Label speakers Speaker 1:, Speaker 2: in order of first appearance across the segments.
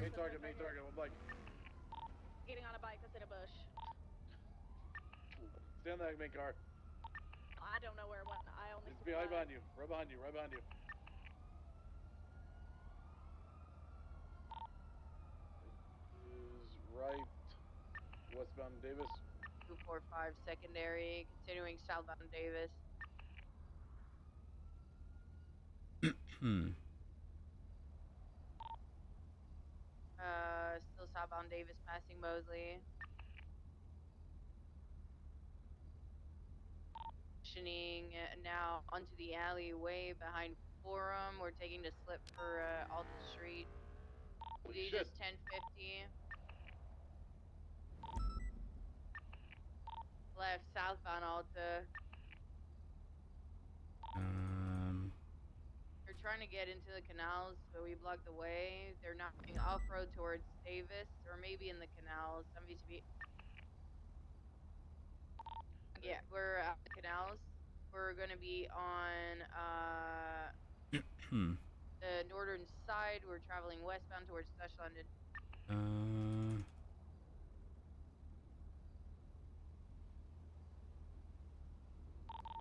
Speaker 1: Main target. I'm like,
Speaker 2: Getting on a bike that's in a bush.
Speaker 1: stay on that main car.
Speaker 2: I don't know where it went. I only.
Speaker 1: It's behind you. Right behind you. Is right westbound Davis.
Speaker 3: 245 secondary, continuing southbound Davis. Still southbound Davis, passing Mosley. Transitioning now onto the alleyway behind Forum. We're taking the slip for Alta Street.
Speaker 1: Holy
Speaker 3: Just
Speaker 1: shit.
Speaker 3: 1050. Left southbound Alta. They're trying to get into the canals, so we blocked the way. They're not going off-road towards Davis, or maybe in the canals. Somebody's be. Yeah, we're at the canals. We're gonna be on the northern side. We're traveling westbound towards Dutch London.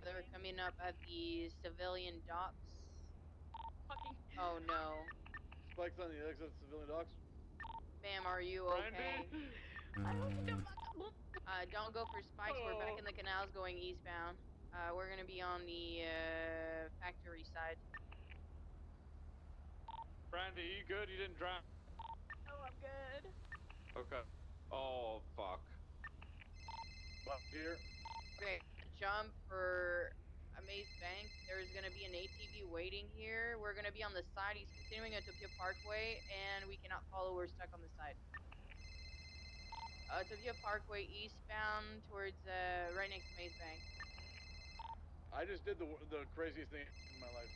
Speaker 3: They're coming up at the civilian docks.
Speaker 2: Fucking.
Speaker 3: Oh no.
Speaker 1: Spikes on the exit of civilian docks.
Speaker 3: Ma'am, are you okay? Don't go for spikes. We're back in the canals going eastbound. We're gonna be on the factory side.
Speaker 4: Brandy, you good? You didn't drown?
Speaker 2: No, I'm good.
Speaker 4: Okay. Oh, fuck.
Speaker 1: Up here.
Speaker 3: Okay, jump for Maze Bank. There's gonna be an ATV waiting here. We're gonna be on the side. He's continuing at Topia Parkway, and we cannot follow. We're stuck on the side. Topia Parkway eastbound towards right next to Maze Bank.
Speaker 1: I just did the craziest thing in my life.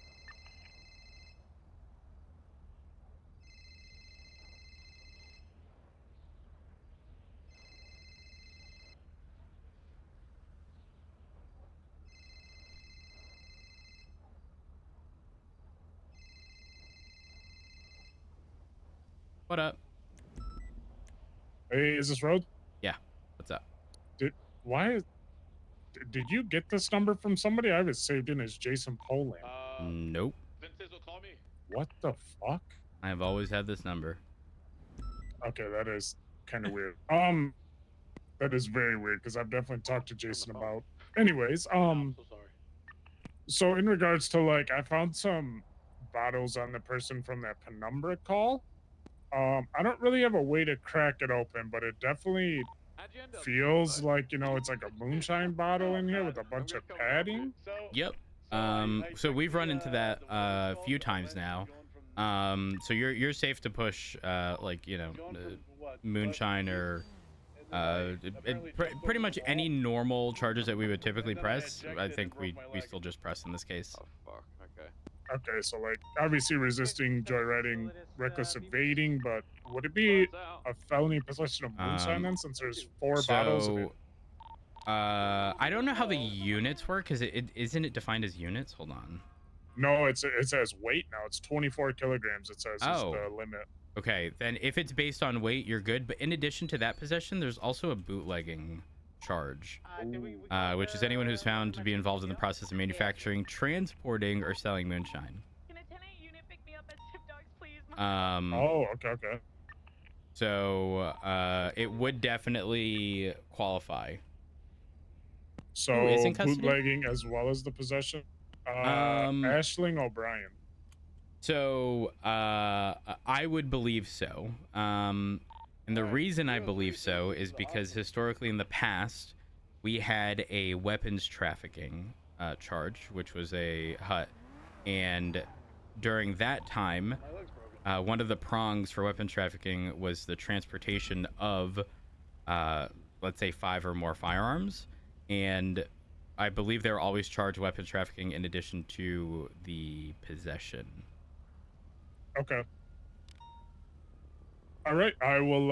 Speaker 5: What up?
Speaker 6: Hey, is this Road?
Speaker 5: Yeah. What's up?
Speaker 6: Did you get this number from somebody? I have it saved in as Jason Poland.
Speaker 5: Nope.
Speaker 4: Vincenzo, call me.
Speaker 6: What the fuck?
Speaker 5: I have always had this number.
Speaker 6: Okay, that is kind of weird. That is very weird because I've definitely talked to Jason about. Anyways,
Speaker 1: I'm so sorry.
Speaker 6: so in regards to like, I found some bottles on the person from that Penumbra call. I don't really have a way to crack it open, but it definitely feels like, you know, it's like a moonshine bottle in here with a bunch of padding.
Speaker 5: Yep. So we've run into that a few times now. So you're safe to push like, you know, moonshine or pretty much any normal charges that we would typically press. I think we still just press in this case.
Speaker 4: Oh, fuck. Okay.
Speaker 6: Okay, so like obviously resisting joyriding, reckless evading, but would it be a felony possession of moonshine then, since there's 4 bottles of it?
Speaker 5: I don't know how the units work, because it isn't it defined as units? Hold on.
Speaker 6: No, it says weight now. It's 24 kilograms. It says is the limit.
Speaker 5: Okay, then if it's based on weight, you're good. But in addition to that possession, there's also a bootlegging charge, which is anyone who's found to be involved in the process of manufacturing, transporting, or selling moonshine.
Speaker 2: Can a 10-8 unit pick me up at Tip Dogs, please?
Speaker 6: Oh, okay.
Speaker 5: So it would definitely qualify.
Speaker 6: So
Speaker 5: Who is in custody?
Speaker 6: bootlegging as well as the possession. Ashling O'Brien.
Speaker 5: So I would believe so. And the reason I believe so is because historically in the past, we had a weapons trafficking charge, which was a hut. And during that time, one of the prongs for weapons trafficking was the transportation of, let's say, 5 or more firearms. And I believe they're always charged weapons trafficking in addition to the possession.
Speaker 6: Okay. All right, I will.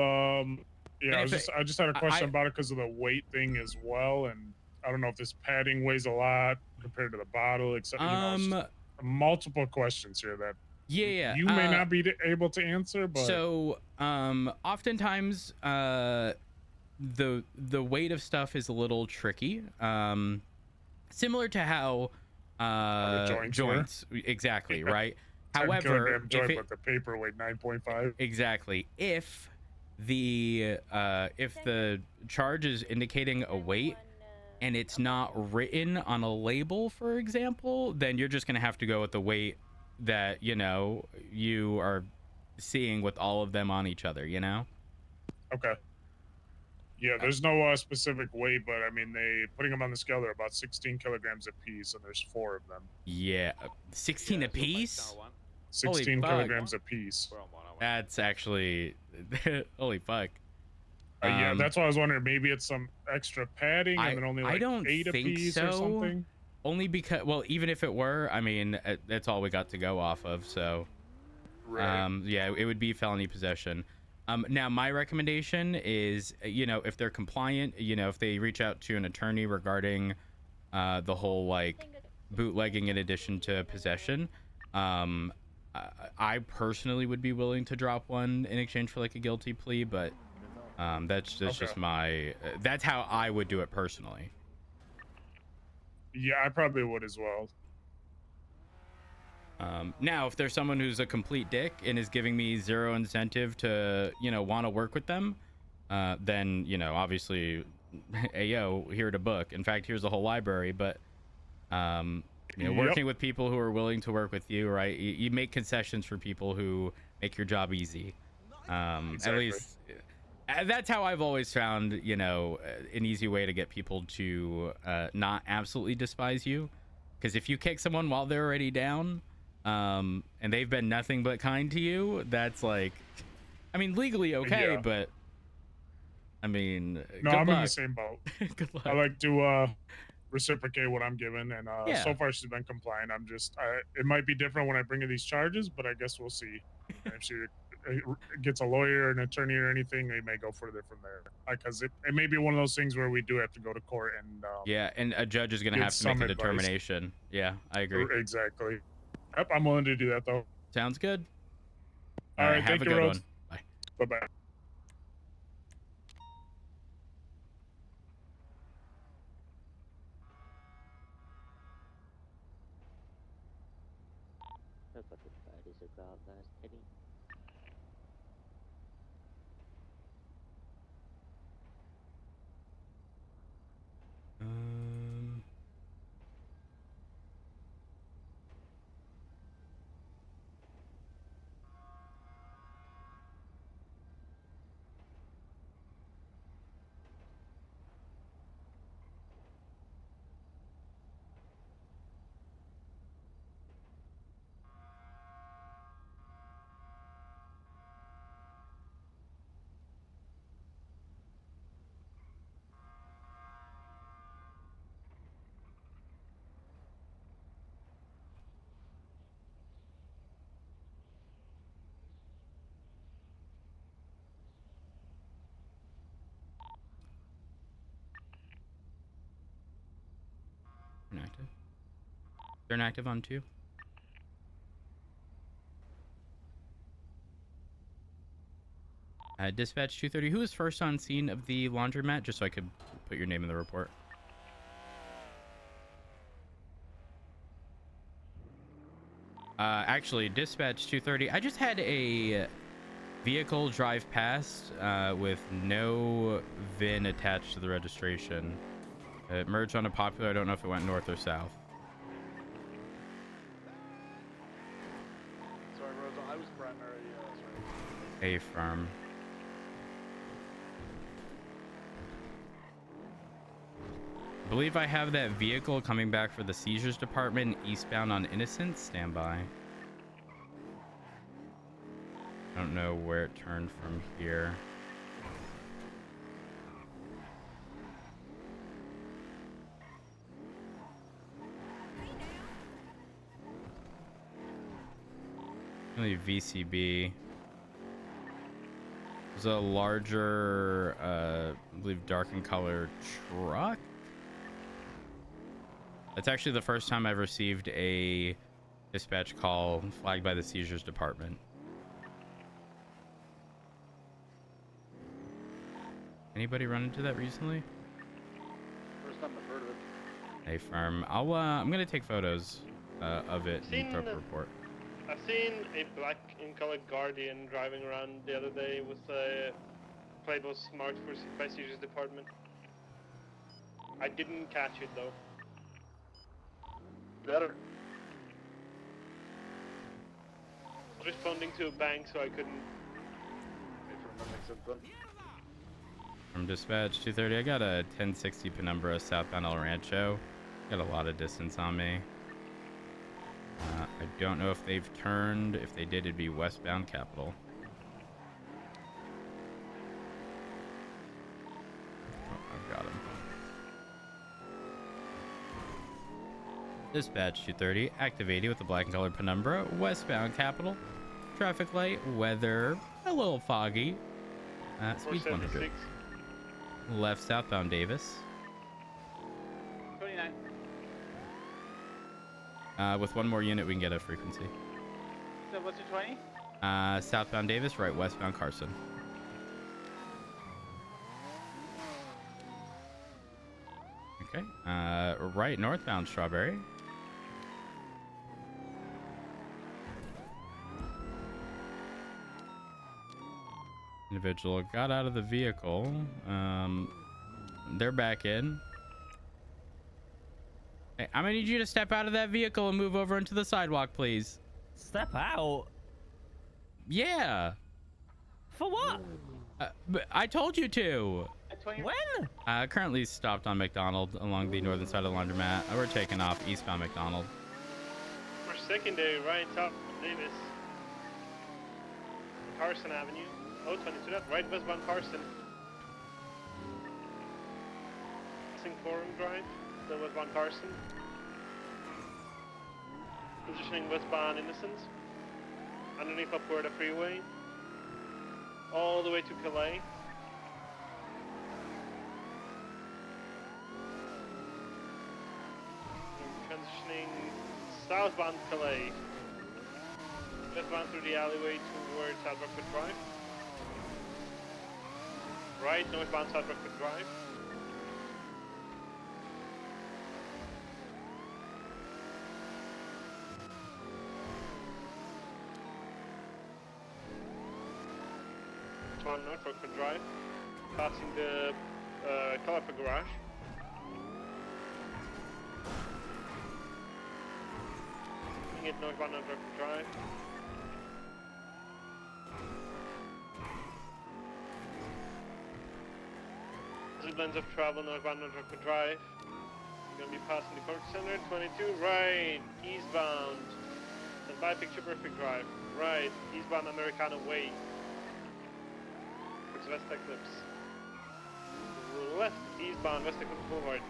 Speaker 6: Yeah, I just had a question about it because of the weight thing as well, and I don't know if this padding weighs a lot compared to the bottle, except you know, multiple questions here that
Speaker 5: Yeah,
Speaker 6: you may not be able to answer, but
Speaker 5: so oftentimes the weight of stuff is a little tricky. Similar to how
Speaker 6: the joints were.
Speaker 5: exactly,
Speaker 6: Yeah.
Speaker 5: right?
Speaker 6: 10
Speaker 5: However,
Speaker 6: kilogram joint, but the paper weighed 9.5.
Speaker 5: exactly, if the charge is indicating a weight and it's not written on a label, for example, then you're just gonna have to go with the weight that you are seeing with all of them on each other.
Speaker 6: Okay. Yeah, there's no specific weight, but I mean, they putting them on the scale, they're about 16 kilograms a piece, and there's 4 of them.
Speaker 5: Yeah, 16 a piece.
Speaker 6: 16
Speaker 5: fuck.
Speaker 6: kilograms a piece.
Speaker 5: That's actually holy fuck.
Speaker 6: Yeah, that's why I was wondering. Maybe it's some extra padding, and then only
Speaker 5: I
Speaker 6: like
Speaker 5: don't
Speaker 6: 8 a
Speaker 5: think
Speaker 6: piece
Speaker 5: so.
Speaker 6: or something.
Speaker 5: Only because, well, even if it were, I mean, that's all we got to go off of. So,
Speaker 6: Right.
Speaker 5: yeah, it would be felony possession. Now, my recommendation is, if they're compliant, if they reach out to an attorney regarding the whole like bootlegging in addition to possession, I personally would be willing to drop one in exchange for like a guilty plea, but that's just my that's how I would do it personally.
Speaker 6: Yeah, I probably would as well.
Speaker 5: Now, if there's someone who's a complete dick and is giving me zero incentive to, want to work with them, then, obviously, hey, yo, here to book. In fact, here's the whole library. But, working with people who are willing to work with you, right? You make concessions for people who make your job easy. At least that's how I've always found, an easy way to get people to not absolutely despise you. Because if you kick someone while they're already down, and they've been nothing but kind to you, that's like, I mean, legally okay, but I mean,
Speaker 6: no, I'm in the same boat.
Speaker 5: Good luck.
Speaker 6: I like to reciprocate what I'm given, and
Speaker 5: Yeah.
Speaker 6: so far she's been compliant. It might be different when I bring her these charges, but I guess we'll see. If she gets a lawyer, an attorney, or anything, they may go further from there. Because it may be one of those things where we do have to go to court and
Speaker 5: yeah, and a judge is going to have to make a determination. Yeah, I agree.
Speaker 6: Exactly. Yep, I'm willing to do that though.
Speaker 5: Sounds good.
Speaker 6: All right,
Speaker 5: have
Speaker 6: thank
Speaker 5: a
Speaker 6: you,
Speaker 5: good
Speaker 6: Rhodes.
Speaker 5: one. Bye.
Speaker 6: Bye-bye.
Speaker 5: Inactive. They're inactive on 2. Dispatch 230. Who was first on scene of the laundromat? Just so I could put your name in the report. Actually, dispatch 230. I just had a vehicle drive past with no VIN attached to the registration. It merged on a popular. I don't know if it went north or south.
Speaker 1: Sorry, Rosa. I was primary. Sorry.
Speaker 5: A firm. I believe I have that vehicle coming back for the seizures department eastbound on Innocence. Stand by. I don't know where it turned from here. Really VCB. There's a larger, I believe, dark in color truck. That's actually the first time I've received a Dispatch call flagged by the seizures department. Anybody run into that recently?
Speaker 1: First time I've heard of it.
Speaker 5: Hey, firm. I'm gonna take photos of it and throw up a report.
Speaker 7: I've seen a black in colored Guardian driving around the other day with a plate was marked for by seizures department. I didn't catch it though.
Speaker 1: Better.
Speaker 7: I was responding to a bank, so I couldn't.
Speaker 1: Okay, that makes sense then.
Speaker 5: From dispatch 230, I got a 1060 Penumbra southbound El Rancho. Got a lot of distance on me. I don't know if they've turned. If they did, it'd be westbound Capital. Oh, I've got him. Dispatch 230, active 80 with the black and colored Penumbra, westbound Capital. Traffic light, weather, a little foggy. Speed 100.
Speaker 7: 476.
Speaker 5: Left southbound Davis.
Speaker 1: 29.
Speaker 5: With one more unit, we can get a frequency.
Speaker 1: So what's your 20?
Speaker 5: Southbound Davis, right westbound Carson. Okay. Right northbound Strawberry. Individual got out of the vehicle. They're back in. Hey, I'm gonna need you to step out of that vehicle and move over into the sidewalk, please.
Speaker 8: Step out?
Speaker 5: Yeah.
Speaker 8: For what?
Speaker 5: But I told you to.
Speaker 8: When?
Speaker 5: Currently stopped on McDonald along the northern side of the laundromat. We're taking off eastbound McDonald.
Speaker 7: For secondary, right top Davis. Carson Avenue. Oh, 22 left, right westbound Carson. Passing Forum Drive, still westbound Carson. Positioning westbound Innocence. Underneath Upward Freeway. All the way to Calais. Transitioning southbound Calais. Westbound through the alleyway towards South Rockford Drive. Right, northbound South Rockford Drive. On North Rockford Drive. Passing the Caliper Garage. It northbound North Rockford Drive. Lines of travel northbound North Rockford Drive. We're gonna be passing the Cork Center. 22 right, eastbound. And by Picture Perfect Drive. Right, eastbound Americana Way. Towards West Eclipse. Left, eastbound West Eclipse Boulevard.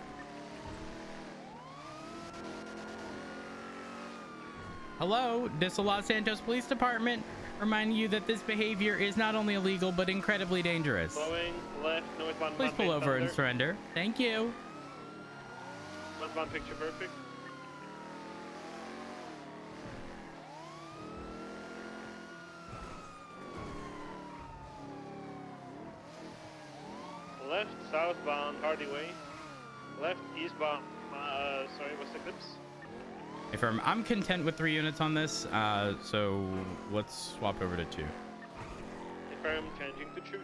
Speaker 5: Hello, this is the Los Santos Police Department. Reminding you that this behavior is not only illegal, but incredibly dangerous.
Speaker 7: Flowing left, northbound.
Speaker 5: Please pull over and surrender. Thank you.
Speaker 7: Westbound Picture Perfect. Left, southbound Hardy Way. Left, eastbound, West Eclipse.
Speaker 5: Hey, firm, I'm content with 3 units on this, so let's swap over to 2.
Speaker 7: Firm, changing to 2.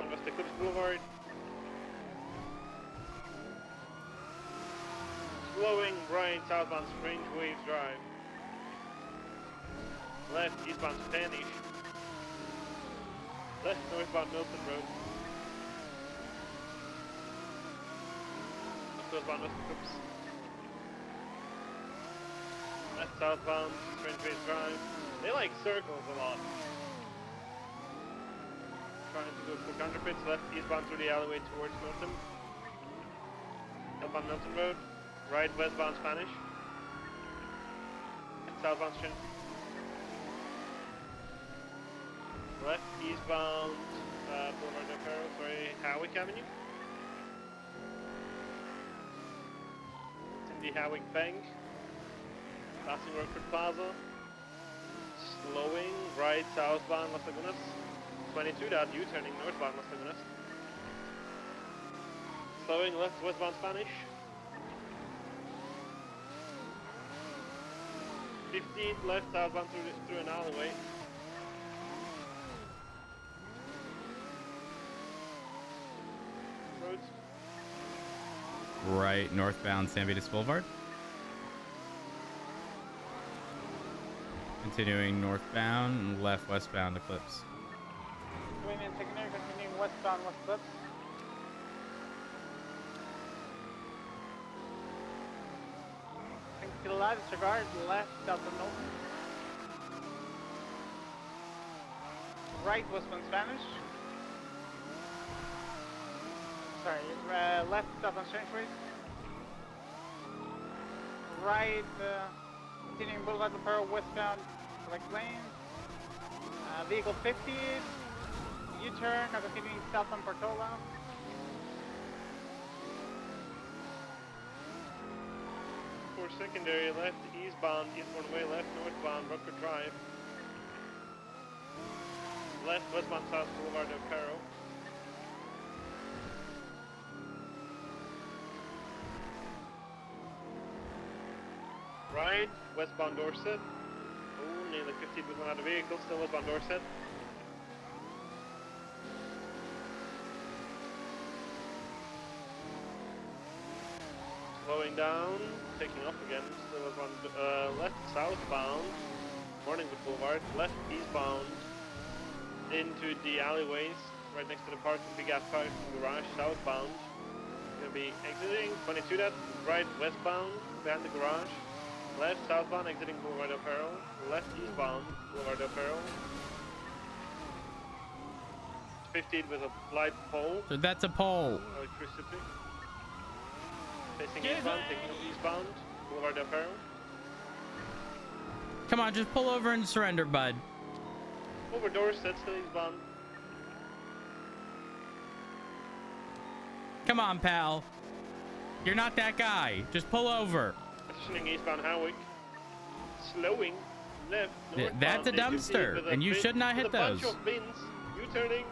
Speaker 7: On West Eclipse Boulevard. Slowing right, southbound Strange Waves Drive. Left, eastbound Spanish. Left, northbound Milton Road. Northbound West Eclipse. Left, southbound Strange Waves Drive. They like circles a lot. Trying to go for counterfeits. Left, eastbound through the alleyway towards Milton. Up on Milton Road. Right, westbound Spanish. Southbound Strange. Left, eastbound Boulevard del Perro, Howick Avenue. the Howick Bank. Passing Rockford Plaza. Slowing right southbound Las Lagunas. 22 that U-turning northbound Las Lagunas. Slowing left westbound Spanish. 15 left southbound through an alleyway. Roads.
Speaker 5: Right, northbound San Vitus Boulevard. Continuing northbound and left westbound Eclipse.
Speaker 9: Union Secondary, continuing westbound West Clips. To the left, disregard, left, south and north. Right, westbound Spanish. Sorry, left, south on Strange Way. Right, continuing Boulevard Lapero, westbound, select lane. Vehicle 50, U-turn, now continuing south on Portola.
Speaker 7: For secondary, left eastbound, eastbound way, left northbound, Rockford Drive. Left westbound South Boulevard del Caro. Right, westbound Dorset. Oh, nearly 15 with one out of vehicle, still westbound Dorset. Slowing down, taking off again, still westbound, left southbound, Morningwood Boulevard, left eastbound, into the alleyways, right next to the parking, big ass parking garage, southbound. Gonna be exiting, 22 that, right westbound, behind the garage. Left southbound, exiting Boulevard del Perro. Left eastbound, Boulevard del Perro. 15 with a light pole.
Speaker 5: So that's a pole.
Speaker 7: Electricity. Facing eastbound, taking up eastbound, Boulevard del Perro.
Speaker 5: Come on, just pull over and surrender, bud.
Speaker 7: Over Dorset, still eastbound.
Speaker 5: Come on, pal. You're not that guy. Just pull over.
Speaker 7: Positioning eastbound Howick. Slowing left.
Speaker 5: That's a dumpster, and you should not hit those.
Speaker 7: Bunch of bins. U-turning.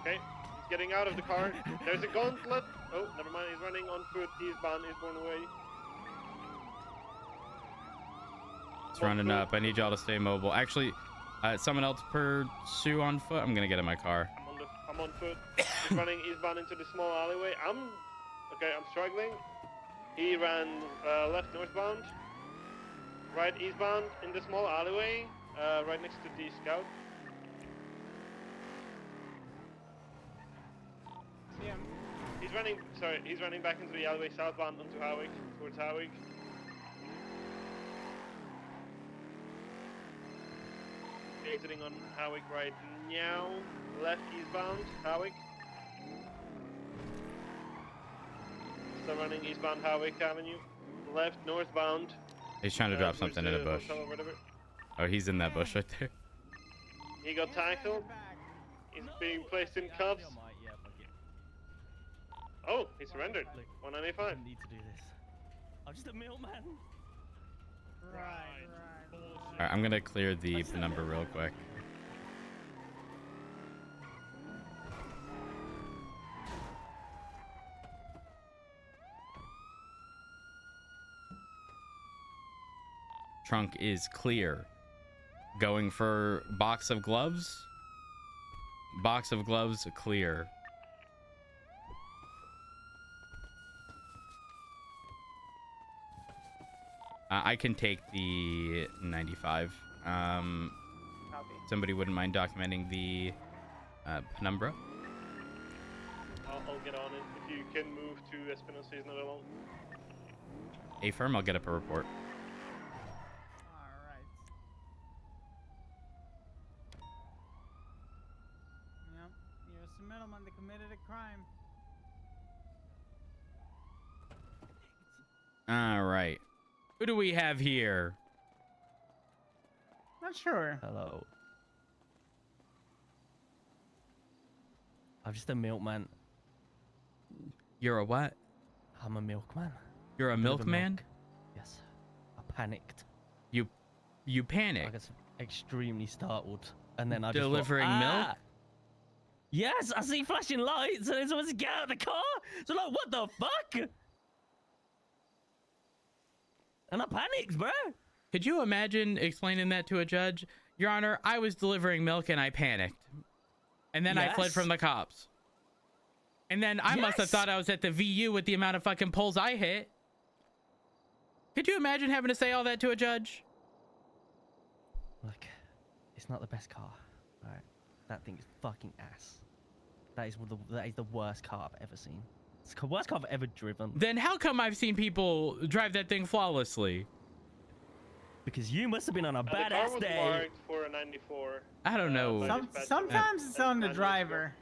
Speaker 7: Okay, he's getting out of the car. There's a gauntlet. Oh, never mind. He's running on foot. Eastbound, eastbound way.
Speaker 5: It's running up. I need y'all to stay mobile. Actually, someone else pursue on foot. I'm gonna get in my car.
Speaker 7: I'm on foot. He's running eastbound into the small alleyway. I'm struggling. He ran left northbound, right eastbound in the small alleyway, right next to the scout.
Speaker 9: See him.
Speaker 7: He's running back into the alleyway southbound onto Howick, towards Howick. Exiting on Howick right now, left eastbound, Howick. Still running eastbound Howick Avenue, left northbound.
Speaker 5: He's trying to drop something in a bush. Oh, he's in that bush right there.
Speaker 7: He got tackled. He's being placed in cuffs. Oh, he surrendered. 195.
Speaker 8: I need to do this. I'm just a milkman.
Speaker 9: Right.
Speaker 5: All right, I'm gonna clear the number real quick. Trunk is clear. Going for box of gloves. Box of gloves clear. I can take the 95.
Speaker 9: Copy.
Speaker 5: Somebody wouldn't mind documenting the penumbra.
Speaker 7: I'll get on it. If you can move to Espinosa, he's not alone.
Speaker 5: Affirm, I'll get up a report.
Speaker 9: Alright. Yep, you're a middleman that committed a crime.
Speaker 5: All right. Who do we have here?
Speaker 9: Not sure.
Speaker 8: Hello. I'm just a milkman.
Speaker 5: You're a what?
Speaker 8: I'm a milkman.
Speaker 5: You're a
Speaker 8: Deliver
Speaker 5: milkman?
Speaker 8: milk. Yes. I panicked.
Speaker 5: You
Speaker 8: I
Speaker 5: panic.
Speaker 8: got extremely startled, and then I
Speaker 5: Delivering
Speaker 8: just thought,
Speaker 5: milk?
Speaker 8: "Ah!" Yes, I see flashing lights, and then someone says, "Get out of the car!" So like, what the fuck? And I panicked, bro.
Speaker 5: Could you imagine explaining that to a judge? Your Honor, I was delivering milk and I panicked. And then I fled
Speaker 8: Yes.
Speaker 5: from the cops. And then I must have
Speaker 8: Yes.
Speaker 5: thought I was at the VU with the amount of fucking poles I hit. Could you imagine having to say all that to a judge?
Speaker 8: Look, it's not the best car, right? That thing is fucking ass. That is the worst car I've ever seen. It's the worst car I've ever driven.
Speaker 5: Then how come I've seen people drive that thing flawlessly?
Speaker 8: Because you must have been on a
Speaker 7: The car
Speaker 8: badass
Speaker 7: was
Speaker 8: day.
Speaker 7: marked for a 94.
Speaker 5: I don't know.
Speaker 7: by
Speaker 9: Some,
Speaker 7: dispatch
Speaker 9: sometimes it's on the
Speaker 7: 9 years ago.
Speaker 9: driver.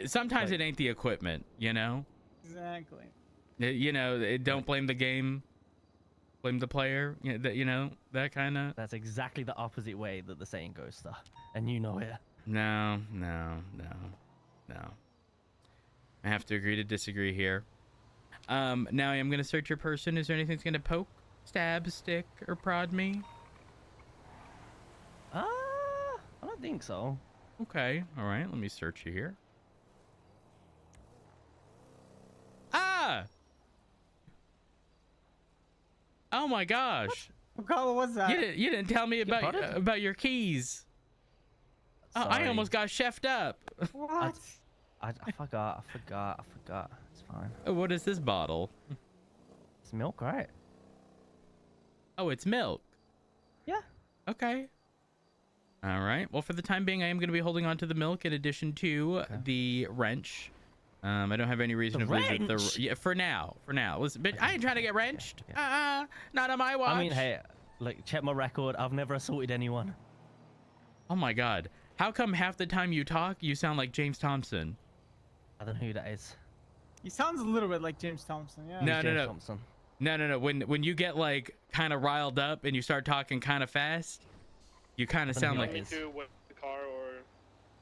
Speaker 5: Sometimes it ain't the equipment, you know?
Speaker 9: Exactly.
Speaker 5: You know, don't blame the game. Blame the player. You know, that kind of...
Speaker 8: That's exactly the opposite way that the saying goes, sir. And you know it.
Speaker 5: No. I have to agree to disagree here. Now I'm going to search your person. Is there anything that's going to poke, stab, stick, or prod me?
Speaker 8: I don't think so.
Speaker 5: Okay. All right. Let me search you here. Ah! Oh my gosh.
Speaker 9: What color was that?
Speaker 5: You didn't tell me about
Speaker 8: prodded?
Speaker 5: about your keys. Oh, I
Speaker 8: Sorry.
Speaker 5: almost got chefed up.
Speaker 9: What?
Speaker 8: I forgot. It's fine.
Speaker 5: What is this bottle?
Speaker 8: It's milk, right?
Speaker 5: Oh, it's milk.
Speaker 8: Yeah.
Speaker 5: Okay. All right. Well, for the time being, I am going to be holding on to the milk in addition to the wrench. I don't have any reason
Speaker 8: The
Speaker 5: to believe that
Speaker 8: wrench?
Speaker 5: yeah, for now. Listen, but I ain't trying to get wrenched.
Speaker 8: Okay.
Speaker 5: Not on my watch.
Speaker 8: I mean, hey, like, check my record. I've never assaulted anyone.
Speaker 5: Oh my God. How come half the time you talk, you sound like James Thompson?
Speaker 8: I don't know who that is.
Speaker 9: He sounds a little bit like James Thompson. Yeah.
Speaker 5: No,
Speaker 8: Who's James Thompson?
Speaker 5: No. When you get like kind of riled up and you start talking kind of fast, you kind of
Speaker 8: I
Speaker 5: sound
Speaker 8: don't
Speaker 7: Do
Speaker 5: like.
Speaker 7: you want me to wait the car or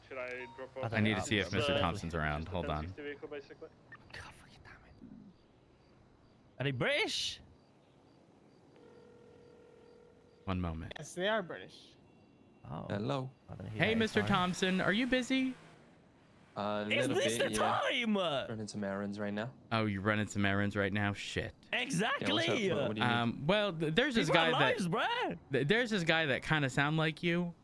Speaker 7: should I drop off?
Speaker 5: I need to see if
Speaker 7: It's,
Speaker 5: Mr. Thompson's around. Hold on.
Speaker 7: 1060 vehicle, basically.
Speaker 8: God fucking damn it. Are they British?
Speaker 5: One moment.
Speaker 9: Yes, they are British.
Speaker 8: Oh.
Speaker 10: Hello.
Speaker 8: I don't know who
Speaker 5: Hey,
Speaker 8: that is,
Speaker 5: Mr.
Speaker 8: sorry.
Speaker 5: Thompson, are you busy?
Speaker 10: A
Speaker 8: Is
Speaker 10: little
Speaker 8: this
Speaker 10: bit,
Speaker 8: the
Speaker 10: yeah.
Speaker 8: time?
Speaker 10: Running some errands right now.
Speaker 5: Oh, you're running some errands right now? Shit.
Speaker 8: Exactly.
Speaker 10: Yeah, what do you need?
Speaker 5: Well, there's this
Speaker 8: People
Speaker 5: guy
Speaker 8: have lives, bruh.
Speaker 5: there's this guy that kind of sound like you,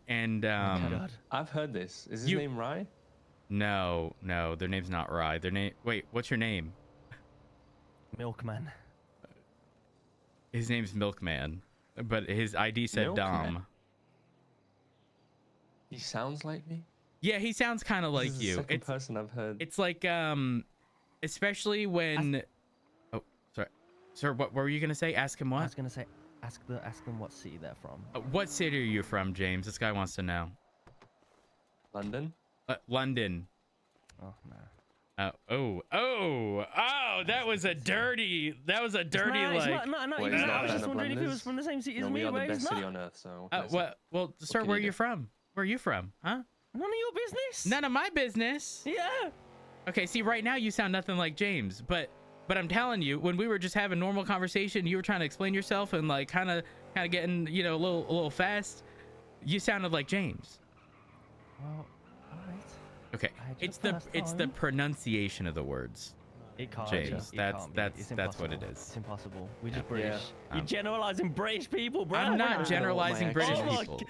Speaker 5: and
Speaker 8: Oh my God.
Speaker 10: I've heard this. Is his
Speaker 5: you-
Speaker 10: name Rye?
Speaker 5: no, their name's not Rye. Their name. Wait, what's your name?
Speaker 8: Milkman.
Speaker 5: His name's Milkman, but his ID said
Speaker 10: Milkman?
Speaker 5: Dom.
Speaker 10: He sounds like me.
Speaker 5: Yeah, he sounds kind of like
Speaker 10: This is the
Speaker 5: you.
Speaker 10: second person I've heard.
Speaker 5: It's like especially when. Oh, sorry, sir. What were you gonna say? Ask him
Speaker 8: I
Speaker 5: what?
Speaker 8: was gonna say, ask them what city they're from.
Speaker 5: What city are you from, James? This guy wants to know.
Speaker 10: London.
Speaker 5: London.
Speaker 8: Oh no.
Speaker 5: That was a dirty. That was a dirty
Speaker 8: no,
Speaker 5: like.
Speaker 8: It's not,
Speaker 10: Wait,
Speaker 8: he's
Speaker 10: he's
Speaker 8: not.
Speaker 10: not
Speaker 8: I was
Speaker 10: a
Speaker 8: just
Speaker 10: fan of
Speaker 8: wondering if he was
Speaker 10: Londoners?
Speaker 8: from the same city
Speaker 10: No,
Speaker 8: as
Speaker 10: we
Speaker 8: me,
Speaker 10: are
Speaker 8: but
Speaker 10: the
Speaker 8: he's
Speaker 10: best city
Speaker 8: not.
Speaker 10: on earth. So. what can I say?
Speaker 5: Well, sir,
Speaker 10: can
Speaker 5: where are
Speaker 10: you
Speaker 5: you
Speaker 10: do?
Speaker 5: from? Where are you from? Huh?
Speaker 8: None of your business.
Speaker 5: None of my business.
Speaker 8: Yeah.
Speaker 5: Okay, see, right now you sound nothing like James, but I'm telling you, when we were just having normal conversation, you were trying to explain yourself and like kind of getting, a little fast. You sounded like James.
Speaker 8: Well, all right.
Speaker 5: Okay,
Speaker 8: I
Speaker 5: it's
Speaker 8: just
Speaker 5: the
Speaker 8: asked him.
Speaker 5: pronunciation of the words.
Speaker 8: It can't.
Speaker 5: James,
Speaker 8: It
Speaker 5: that's-
Speaker 8: can't be.
Speaker 5: that's-
Speaker 8: It's
Speaker 5: that's what it
Speaker 8: impossible.
Speaker 5: is.
Speaker 8: It's impossible. We're just
Speaker 5: Yeah.
Speaker 8: British.
Speaker 5: Yeah.
Speaker 8: You're generalizing British people, bro.
Speaker 5: I'm not
Speaker 10: Wow.
Speaker 5: generalizing
Speaker 10: My
Speaker 5: British
Speaker 10: accent.
Speaker 5: people.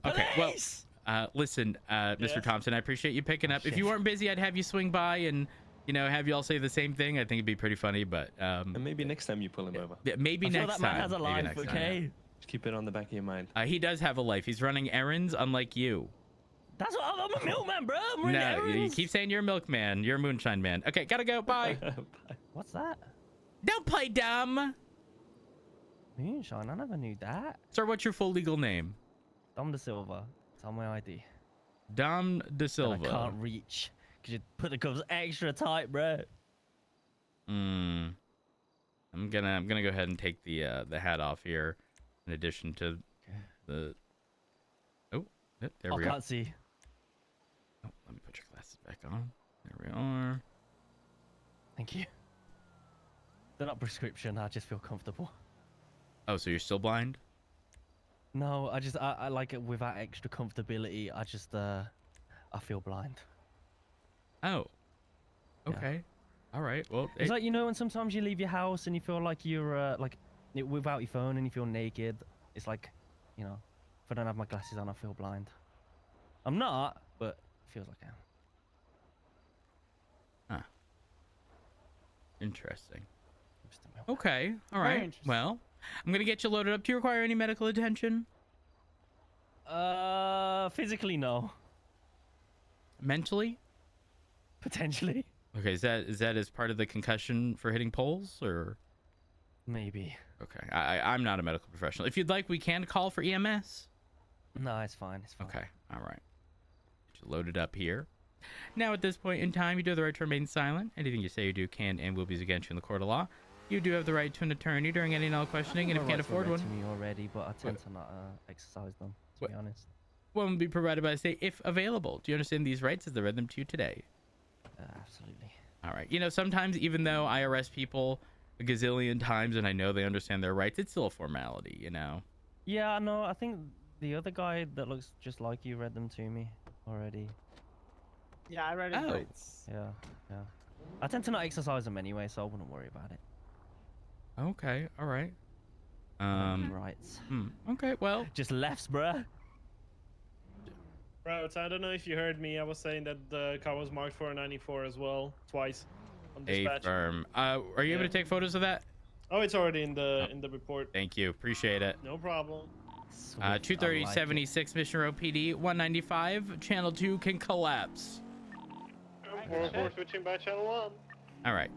Speaker 5: Okay, well,
Speaker 8: Police!
Speaker 5: listen, Mr.
Speaker 7: Yeah?
Speaker 5: Thompson, I appreciate you picking
Speaker 8: Oh,
Speaker 5: up. If
Speaker 8: shit.
Speaker 5: you weren't busy, I'd have you swing by and, have you all say the same thing. I think it'd be pretty funny, but
Speaker 10: And maybe next time you pull him over.
Speaker 5: maybe
Speaker 8: I feel
Speaker 5: next
Speaker 8: that man
Speaker 5: time.
Speaker 8: has a
Speaker 5: Maybe
Speaker 8: life,
Speaker 5: next time.
Speaker 8: okay?
Speaker 10: Just keep it on the back of your mind.
Speaker 5: He does have a life. He's running errands, unlike you.
Speaker 8: That's what I'm a milkman, bro. I'm running
Speaker 5: No, you
Speaker 8: errands.
Speaker 5: keep saying you're a milkman. You're a moonshine man. Okay, gotta go. Bye.
Speaker 8: What's that?
Speaker 5: Don't play dumb.
Speaker 8: Moonshine. I never knew that.
Speaker 5: Sir, what's your full legal name?
Speaker 8: Dom De Silva. It's on my ID.
Speaker 5: Dom De
Speaker 8: And
Speaker 5: Silva.
Speaker 8: I can't reach because you put the gloves extra tight, bro.
Speaker 5: I'm gonna go ahead and take the hat off here, in addition to the. Oh, yep, there
Speaker 8: I
Speaker 5: we go.
Speaker 8: can't see.
Speaker 5: Oh, let me put your glasses back on. There we are.
Speaker 8: Thank you. They're not prescription. I just feel comfortable.
Speaker 5: Oh, so you're still blind?
Speaker 8: No, I like it without extra comfortability. I feel blind.
Speaker 5: Oh.
Speaker 8: Yeah.
Speaker 5: Okay. All right. Well,
Speaker 8: It's like, you know, when sometimes you leave your house and you feel like you're without your phone and you feel naked. It's like, you know, if I don't have my glasses on, I feel blind. I'm not, but it feels like I am.
Speaker 5: Huh. Interesting.
Speaker 8: Just a milk.
Speaker 5: Okay. All
Speaker 9: Very
Speaker 5: right.
Speaker 9: interesting.
Speaker 5: Well, I'm gonna get you loaded up. Do you require any medical attention?
Speaker 8: Physically, no.
Speaker 5: Mentally?
Speaker 8: Potentially.
Speaker 5: Okay. Is that as part of the concussion for hitting poles, or?
Speaker 8: Maybe.
Speaker 5: Okay. I'm not a medical professional. If you'd like, we can call for EMS.
Speaker 8: No, it's fine. It's fine.
Speaker 5: Okay. All right. Get you loaded up here. Now, at this point in time, you do have the right to remain silent. Anything you say or do can and will be used against you in the court of law. You do have the right to an attorney during any and all questioning, and if you can't afford one,
Speaker 8: to me already, but I tend to not exercise them. To be honest.
Speaker 5: one will be provided by the state if available. Do you understand these rights as I read them to you today?
Speaker 8: Absolutely.
Speaker 5: All right. You know, sometimes even though I arrest people a gazillion times and I know they understand their rights, it's still a formality, you know?
Speaker 8: Yeah, no, I think the other guy that looks just like you read them to me already.
Speaker 9: Yeah, I read it.
Speaker 5: Oh.
Speaker 8: Yeah. I tend to not exercise them anyway, so I wouldn't worry about it.
Speaker 5: Okay. All right.
Speaker 8: Rights.
Speaker 5: Okay. Well,
Speaker 8: Just lefts, bruh.
Speaker 7: Routes, I don't know if you heard me. I was saying that the car was marked for a 94 as well, twice on dispatch.
Speaker 5: affirm. Are you able to take photos of that?
Speaker 7: Oh, it's already in the report.
Speaker 5: Thank you. Appreciate it.
Speaker 7: No problem.
Speaker 8: Sweet,
Speaker 5: 23076 Mission Road PD 195. Channel 2 can collapse.
Speaker 7: 404 switching by channel 1.
Speaker 5: All right.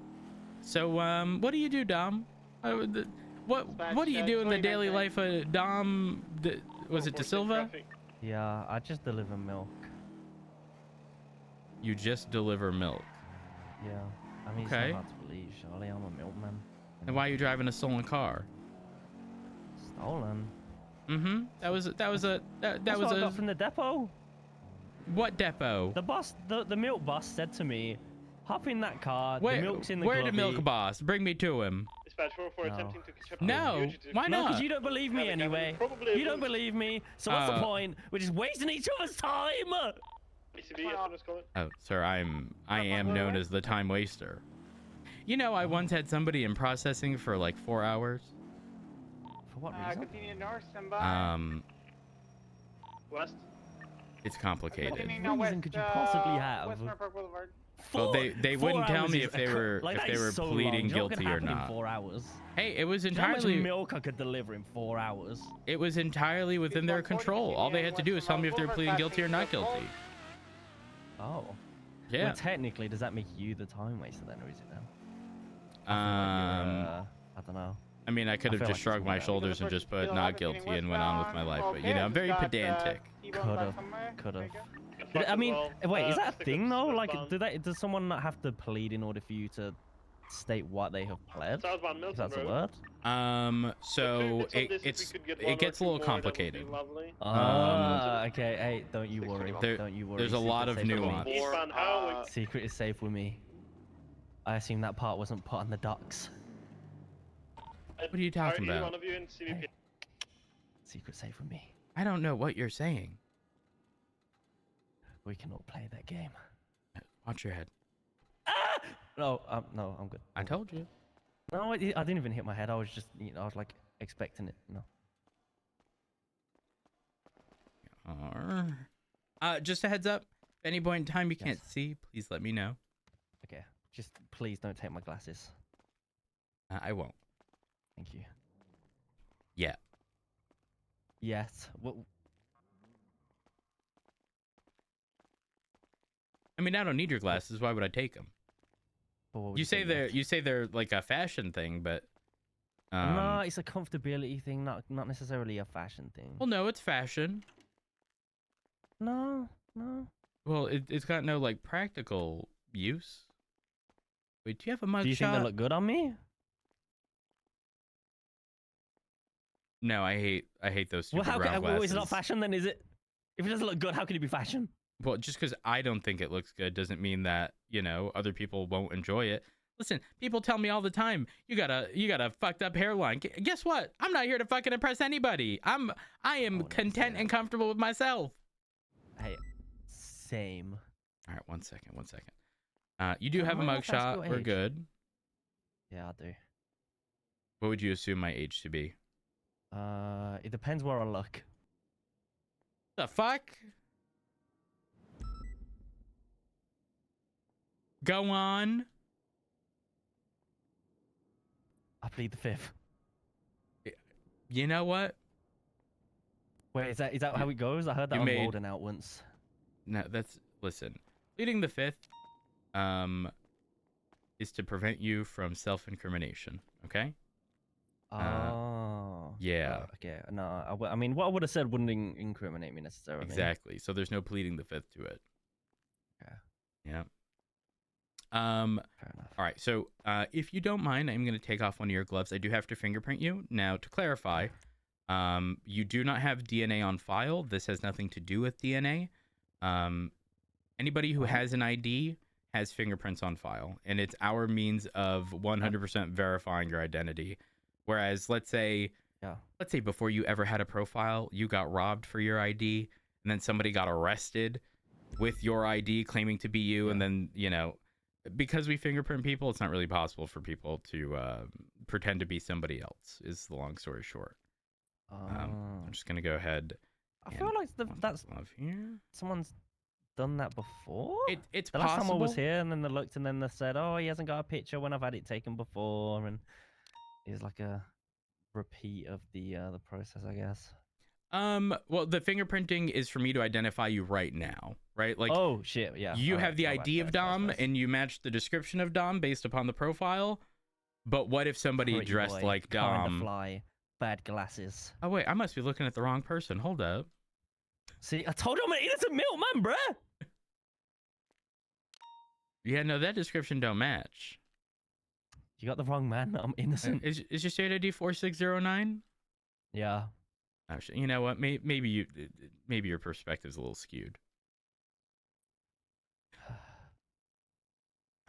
Speaker 5: So, what do you do, Dom? What do you do in the daily life of Dom? Was it De Silva?
Speaker 8: Yeah, I just deliver milk.
Speaker 5: You just deliver milk.
Speaker 8: Yeah. I mean,
Speaker 5: Okay.
Speaker 8: it's not hard to believe, surely. I'm a milkman.
Speaker 5: And why are you driving a stolen car?
Speaker 8: Stolen?
Speaker 5: Mm-hmm. That was
Speaker 8: That's
Speaker 5: what
Speaker 8: I got from the depot.
Speaker 5: What depot?
Speaker 8: The boss, the milk boss said to me, hop in that car,
Speaker 5: Where,
Speaker 8: the milk's in the
Speaker 5: where the milk
Speaker 8: globby."
Speaker 5: boss? Bring me to him.
Speaker 7: Dispatch 404
Speaker 8: No.
Speaker 7: attempting to catch up
Speaker 5: No,
Speaker 7: with fugitive.
Speaker 5: why
Speaker 8: No,
Speaker 5: not?
Speaker 8: because you don't believe me
Speaker 7: Having
Speaker 8: anyway.
Speaker 7: probably
Speaker 8: You don't
Speaker 7: avoid-
Speaker 8: believe me, so what's the point? We're just wasting each other's time.
Speaker 7: ECB, yes, let's call it.
Speaker 5: Oh, sir, I am known as the time waster. You know, I once had somebody in processing for like 4 hours.
Speaker 8: For what reason?
Speaker 9: Continue north, stand by.
Speaker 7: West.
Speaker 5: It's complicated.
Speaker 9: Continuing
Speaker 8: What
Speaker 9: now
Speaker 8: reason
Speaker 9: west,
Speaker 8: could you possibly have?
Speaker 9: West Norfolk Boulevard.
Speaker 5: Well, they
Speaker 8: 4
Speaker 5: wouldn't tell
Speaker 8: hours
Speaker 5: me
Speaker 8: is
Speaker 5: if they
Speaker 8: a
Speaker 5: were
Speaker 8: like,
Speaker 5: if
Speaker 8: that
Speaker 5: they
Speaker 8: is
Speaker 5: were
Speaker 8: so long.
Speaker 5: pleading
Speaker 8: Do you know what
Speaker 5: guilty
Speaker 8: could
Speaker 5: or
Speaker 8: happen
Speaker 5: not.
Speaker 8: In 4 hours.
Speaker 5: Hey, it was
Speaker 8: Do you know how much
Speaker 5: entirely
Speaker 8: milk I could deliver in 4 hours?
Speaker 5: it was entirely within their control. All they had to do was tell me if they were pleading guilty or not guilty.
Speaker 8: Oh.
Speaker 5: Yeah.
Speaker 8: Well, technically, does that make you the time waster then, or is it them?
Speaker 5: Um,
Speaker 8: I don't know.
Speaker 5: I mean, I could have
Speaker 8: feel
Speaker 5: just
Speaker 8: like
Speaker 5: shrugged
Speaker 8: it's
Speaker 5: my
Speaker 8: whatever.
Speaker 5: shoulders and just put not guilty and went on with my life. But you know, I'm very pedantic.
Speaker 8: Could've. I mean, wait, is that a thing though? Like, does someone not have to plead in order for you to state what they have pled?
Speaker 7: Southbound
Speaker 8: If
Speaker 7: Milton
Speaker 8: that's a
Speaker 7: Road.
Speaker 8: word.
Speaker 5: So it gets a little complicated.
Speaker 8: Okay. Hey, don't you worry. Don't you worry.
Speaker 5: There's a lot of
Speaker 8: Secret's safe with me.
Speaker 5: nuance.
Speaker 7: Eastbound Highway.
Speaker 8: Secret is safe with me. I assume that part wasn't put on the docs.
Speaker 5: What are you talking
Speaker 7: One
Speaker 5: about?
Speaker 7: of you in CVP.
Speaker 8: Secret safe with me.
Speaker 5: I don't know what you're saying.
Speaker 8: We can all play that game.
Speaker 5: Watch your head.
Speaker 8: No, I'm good.
Speaker 5: I told you.
Speaker 8: No, I didn't even hit my head. I was just, I was like expecting it. No.
Speaker 5: Just a heads up. At any point in time you
Speaker 8: Yes.
Speaker 5: can't see, please let me know.
Speaker 8: Okay. Just please don't take my glasses.
Speaker 5: I won't.
Speaker 8: Thank you.
Speaker 5: Yeah.
Speaker 8: Yes. What?
Speaker 5: I mean, I don't need your glasses. Why would I take them? You say they're like a fashion thing, but
Speaker 8: no, it's a comfortability thing, not necessarily a fashion thing.
Speaker 5: well, no, it's fashion.
Speaker 8: No.
Speaker 5: Well, it's got no like practical use. Wait, do you have a mug
Speaker 8: Do you think
Speaker 5: shot?
Speaker 8: they look good on me?
Speaker 5: No, I hate those stupid
Speaker 8: Well,
Speaker 5: round glasses.
Speaker 8: is it not fashion then? Is it? If it doesn't look good, how can it be fashion?
Speaker 5: Well, just because I don't think it looks good doesn't mean that, other people won't enjoy it. Listen, people tell me all the time, you got a fucked up hairline. Guess what? I'm not here to fucking impress anybody. I am content and comfortable with myself.
Speaker 8: Hey, same.
Speaker 5: All right, one second. You do have a mugshot. We're good.
Speaker 8: Yeah, I do.
Speaker 5: What would you assume my age to be?
Speaker 8: It depends where I look.
Speaker 5: The fuck? Go on.
Speaker 8: I plead the fifth.
Speaker 5: You know what?
Speaker 8: Wait, is that how it goes? I heard that on Walden out once.
Speaker 5: No, listen. Pleading the fifth, is to prevent you from self-incrimination. Okay.
Speaker 8: Oh.
Speaker 5: Yeah.
Speaker 8: Okay. No, I mean, what I would have said wouldn't incriminate me necessarily.
Speaker 5: Exactly. So there's no pleading the fifth to it.
Speaker 8: Okay.
Speaker 5: Yeah.
Speaker 8: Fair enough.
Speaker 5: All right. So, if you don't mind, I'm going to take off one of your gloves. I do have to fingerprint you. Now, to clarify, you do not have DNA on file. This has nothing to do with DNA. Anybody who has an ID has fingerprints on file, and it's our means of 100% verifying your identity. Whereas, let's say before you ever had a profile, you got robbed for your ID, and then somebody got arrested with your ID claiming to be you, and then, you know, because we fingerprint people, it's not really possible for people to pretend to be somebody else, is the long story short. I'm just going to go ahead.
Speaker 8: I feel like that's
Speaker 5: here.
Speaker 8: Someone's done that before.
Speaker 5: It's
Speaker 8: the
Speaker 5: possible.
Speaker 8: last time I was here, and then they looked, and then they said, "Oh, he hasn't got a picture when I've had it taken before," and it's like a repeat of the process, I guess.
Speaker 5: Well, the fingerprinting is for me to identify you right now, right? Like,
Speaker 8: oh shit, yeah.
Speaker 5: You have the ID of Dom, and you match the description of Dom based upon the profile. But what if somebody
Speaker 8: Pretty
Speaker 5: dressed
Speaker 8: boy,
Speaker 5: like
Speaker 8: kinda
Speaker 5: Dom?
Speaker 8: fly, bad glasses.
Speaker 5: Oh wait, I must be looking at the wrong person. Hold up.
Speaker 8: See, I told you I'm an innocent milkman, bruh.
Speaker 5: Yeah, no, that description don't match.
Speaker 8: You got the wrong man. I'm innocent.
Speaker 5: Is your state ID 4609?
Speaker 8: Yeah.
Speaker 5: Actually, you know what? Maybe your perspective's a little skewed.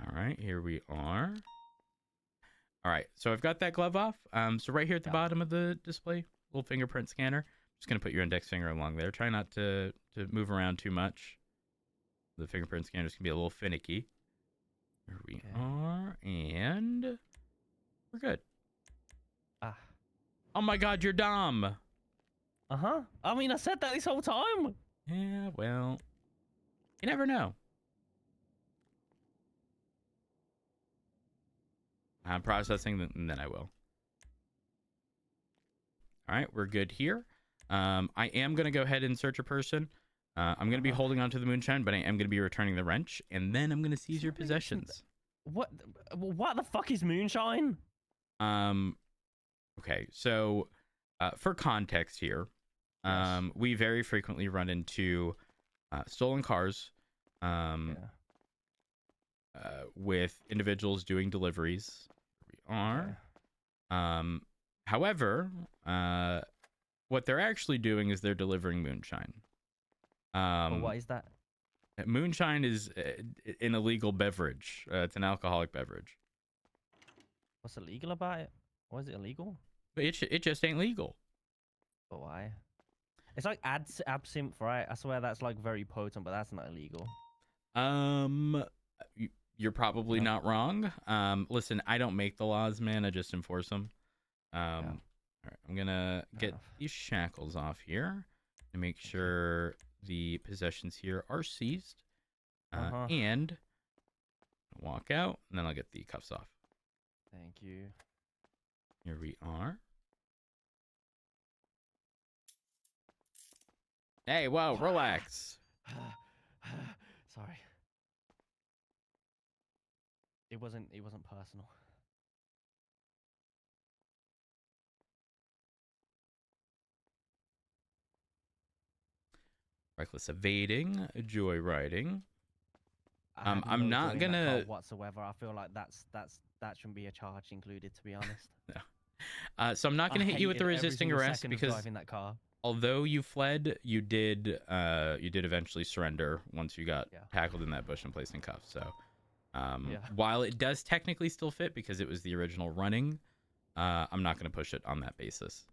Speaker 5: All right, here we are. All right, so I've got that glove off. So right here at the bottom of the display, little fingerprint scanner. Just gonna put your index finger along there. Try not to move around too much. The fingerprint scanner's gonna be a little finicky. Here we are, and we're good. Oh my God, you're Dom.
Speaker 8: Uh-huh. I mean, I said that this whole time.
Speaker 5: Yeah, well, you never know. I'm processing, and then I will. All right, we're good here. I am going to go ahead and search a person. I'm going to be holding on to the moonshine, but I am going to be returning the wrench, and then I'm going to seize your possessions.
Speaker 8: What the fuck is moonshine?
Speaker 5: Okay, so for context here, we very frequently run into stolen cars with individuals doing deliveries. We are. However, what they're actually doing is they're delivering moonshine.
Speaker 8: What is that?
Speaker 5: Moonshine is an illegal beverage. It's an alcoholic beverage.
Speaker 8: What's illegal about it? Why is it illegal?
Speaker 5: But it just ain't legal.
Speaker 8: But why? It's like absinthe, right? I swear that's like very potent, but that's not illegal.
Speaker 5: You're probably not wrong. Listen, I don't make the laws, man. I just enforce them. All right, I'm gonna get these shackles off here and make sure the possessions here are seized. And walk out, and then I'll get the cuffs off.
Speaker 8: Thank you.
Speaker 5: Here we are. Hey, whoa, relax.
Speaker 8: Sorry. It wasn't personal.
Speaker 5: Reckless evading, joyriding.
Speaker 8: I have
Speaker 5: I'm
Speaker 8: no
Speaker 5: not
Speaker 8: joy in that
Speaker 5: gonna
Speaker 8: car whatsoever. I feel like that shouldn't be a charge included, to be honest.
Speaker 5: No. So I'm not gonna hit you with the resisting arrest because
Speaker 8: driving that car.
Speaker 5: Although you fled, you did eventually surrender once you got tackled in that bush and placed in cuffs. So While it does technically still fit because it was the original running, I'm not going to push it on that basis.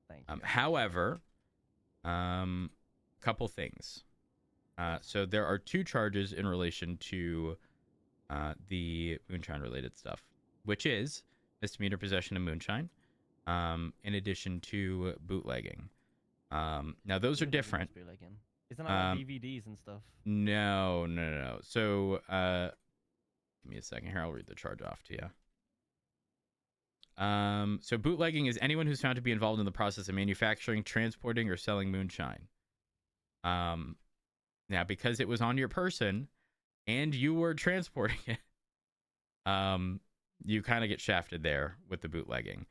Speaker 8: Thank you.
Speaker 5: However, couple things. So there are 2 charges in relation to the moonshine related stuff, which is misdemeanor possession of moonshine, in addition to bootlegging. Now those are different.
Speaker 8: Bootlegging. Isn't that like VODs and stuff?
Speaker 5: No. So give me a second here. I'll read the charge off to you. So bootlegging is anyone who's found to be involved in the process of manufacturing, transporting, or selling moonshine. Now, because it was on your person and you were transporting it, you kind of get shafted there with the bootlegging.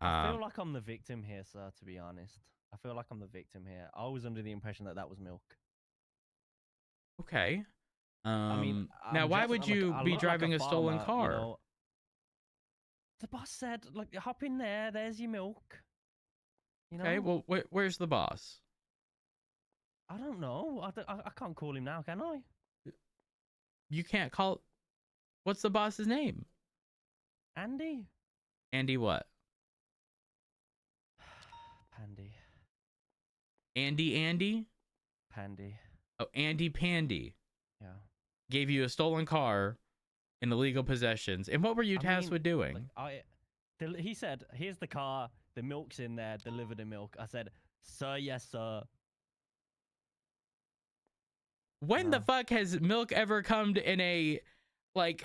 Speaker 8: I feel like I'm the victim here, sir, to be honest. I feel like I'm the victim here. I was under the impression that that was milk.
Speaker 5: Okay.
Speaker 8: I mean,
Speaker 5: now, why would you be driving a stolen car?
Speaker 8: You know, the boss said, like, hop in there, there's your milk. You know?
Speaker 5: Okay, well, where's the boss?
Speaker 8: I don't know. I can't call him now, can I?
Speaker 5: You can't call... What's the boss's name?
Speaker 8: Andy?
Speaker 5: Andy what?
Speaker 8: Pandy.
Speaker 5: Andy?
Speaker 8: Pandy.
Speaker 5: Oh, Andy Pandy.
Speaker 8: Yeah.
Speaker 5: Gave you a stolen car in illegal possessions. And what were you tasked with doing?
Speaker 8: He said, here's the car, the milk's in there, deliver the milk. I said, sir, yes, sir.
Speaker 5: When the fuck has milk ever come in a, like,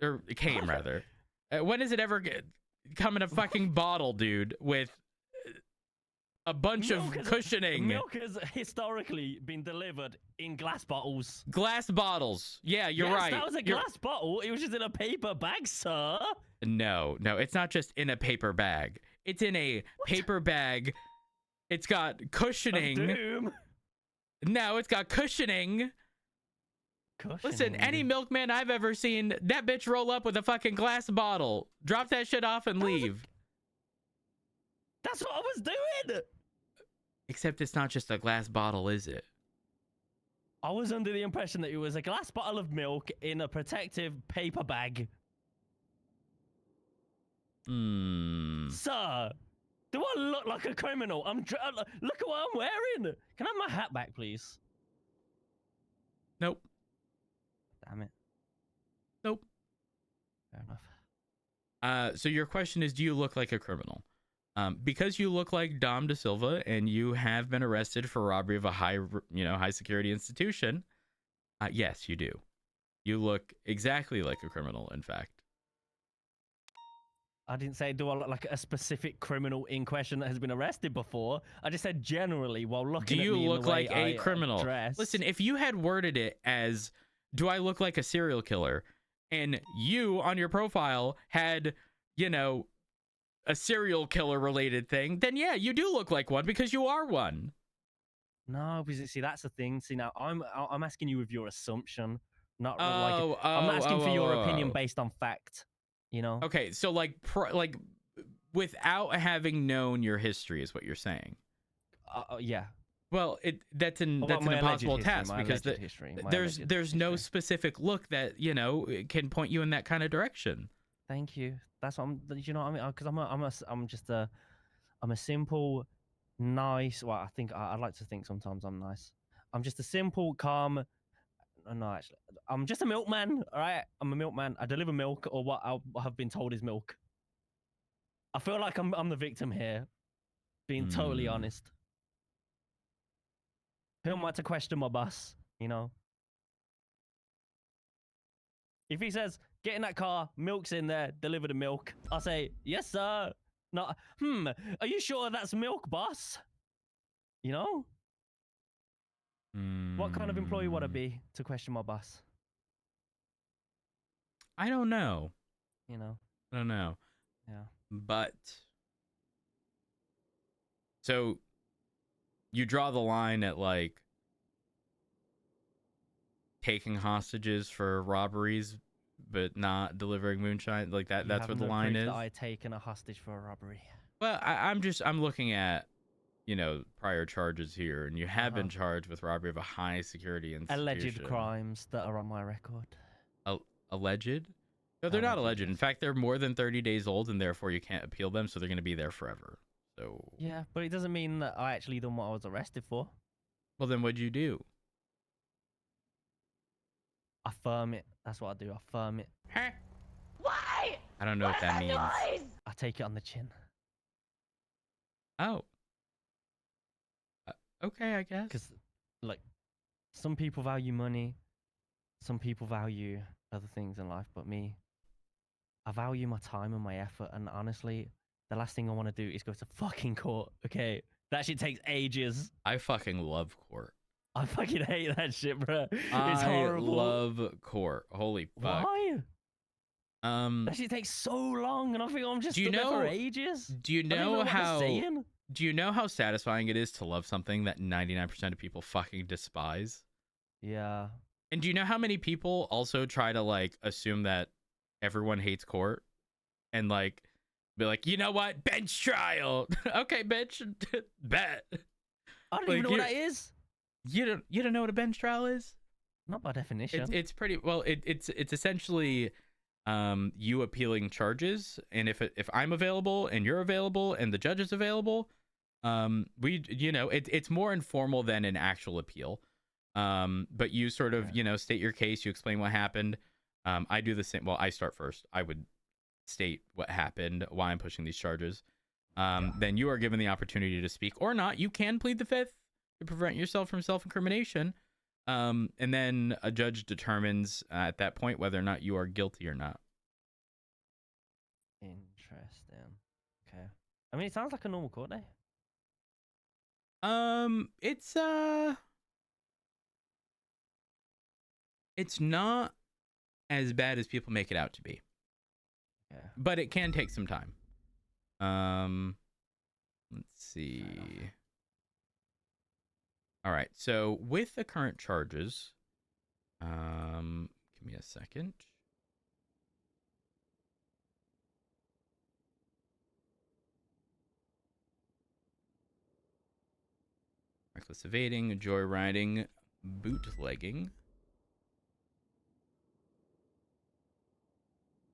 Speaker 5: or came rather? When does it ever come in a fucking bottle, dude, with a bunch of cushioning?
Speaker 8: Milk has historically been delivered in glass bottles.
Speaker 5: Glass bottles. Yeah, you're right.
Speaker 8: That was a glass bottle. It was just in a paper bag, sir.
Speaker 5: No, it's not just in a paper bag. It's in a paper bag. It's got cushioning.
Speaker 8: Of doom.
Speaker 5: No, it's got cushioning. Listen, any milkman I've ever seen, that bitch roll up with a fucking glass bottle, drop that shit off and leave.
Speaker 8: That's what I was doing.
Speaker 5: Except it's not just a glass bottle, is it?
Speaker 8: I was under the impression that it was a glass bottle of milk in a protective paper bag. Sir, do I look like a criminal? Look at what I'm wearing. Can I have my hat back, please?
Speaker 5: Nope.
Speaker 8: Damn it.
Speaker 5: Nope.
Speaker 8: Fair enough.
Speaker 5: So your question is, do you look like a criminal? Because you look like Dom Da Silva and you have been arrested for robbery of a high security institution. Yes, you do. You look exactly like a criminal, in fact.
Speaker 8: I didn't say, do I look like a specific criminal in question that has been arrested before? I just said generally while looking at me.
Speaker 5: Do you look like a criminal?
Speaker 8: Dress.
Speaker 5: Listen, if you had worded it as, do I look like a serial killer? And you on your profile had, a serial killer related thing, then yeah, you do look like one because you are one.
Speaker 8: No, because see, that's the thing. See, now I'm asking you with your assumption, not I'm asking for your opinion based on fact.
Speaker 5: Okay, so like without having known your history is what you're saying.
Speaker 8: Yeah.
Speaker 5: Well, that's an impossible task because there's no specific look that can point you in that kind of direction.
Speaker 8: Thank you. That's what I'm. You know what I mean? Because I'm a simple, nice. Well, I think I like to think sometimes I'm nice. I'm just a simple, calm. No, actually, I'm just a milkman. All right, I'm a milkman. I deliver milk, or what I have been told is milk. I feel like I'm the victim here, being totally honest. Who am I to question my boss? If he says, get in that car, milk's in there, deliver the milk, I'll say, yes, sir. Not, are you sure that's milk, boss? What kind of employee would I be to question my boss?
Speaker 5: I don't know.
Speaker 8: I
Speaker 5: don't know.
Speaker 8: Yeah.
Speaker 5: But, so, you draw the line at, like, taking hostages for robberies, but not delivering moonshine, like that. That's what the line is.
Speaker 8: That I taken a hostage for a robbery.
Speaker 5: Well, I'm looking at, prior charges here, and you have been charged with robbery of a high security institution.
Speaker 8: Alleged crimes that are on my record.
Speaker 5: alleged. No, they're not alleged. In
Speaker 8: yes.
Speaker 5: fact, they're more than 30 days old, and therefore you can't appeal them, so they're going to be there forever. So,
Speaker 8: Yeah, but it doesn't mean that I actually done what I was arrested for.
Speaker 5: well, then what'd you do?
Speaker 8: I firm it. That's what I do. I firm it.
Speaker 5: Huh?
Speaker 2: Why?
Speaker 5: I don't know what that means.
Speaker 2: Noise?
Speaker 8: I take it on the chin.
Speaker 5: Oh. Okay, I guess.
Speaker 8: Because, like, some people value money. Some people value other things in life, but me, I value my time and my effort. And honestly, the last thing I want to do is go to fucking court. Okay, that shit takes ages.
Speaker 5: I fucking love court.
Speaker 8: I fucking hate that shit, bro. It's
Speaker 5: I
Speaker 8: horrible.
Speaker 5: love court. Holy fuck.
Speaker 8: Why? That shit takes so long, and I think I'm just
Speaker 5: do you
Speaker 8: stuck
Speaker 5: know
Speaker 8: there for ages.
Speaker 5: Do you
Speaker 8: I don't even
Speaker 5: know
Speaker 8: what they're
Speaker 5: how?
Speaker 8: saying.
Speaker 5: Do you know how satisfying it is to love something that 99% of people fucking despise?
Speaker 8: Yeah.
Speaker 5: And do you know how many people also try to like assume that everyone hates court and like be like, you know what, bench trial? Okay, bitch, bet.
Speaker 8: I don't
Speaker 5: Like,
Speaker 8: even know what that is.
Speaker 5: You don't know what a bench trial is?
Speaker 8: Not by definition.
Speaker 5: It's pretty well. It's essentially you appealing charges, and if I'm available and you're available and the judge is available, it's more informal than an actual appeal. But you sort of state your case, you explain what happened. I do the same. Well, I start first. I would state what happened, why I'm pushing these charges. Then you are given the opportunity to speak or not. You can plead the fifth to prevent yourself from self-incrimination. And then a judge determines at that point whether or not you are guilty or not.
Speaker 8: Interesting. Okay. I mean, it sounds like a normal court day.
Speaker 5: It's not as bad as people make it out to be.
Speaker 8: Yeah.
Speaker 5: But it can take some time. Let's see. All right. So with the current charges, give me a second. Reckless evading, joyriding, bootlegging,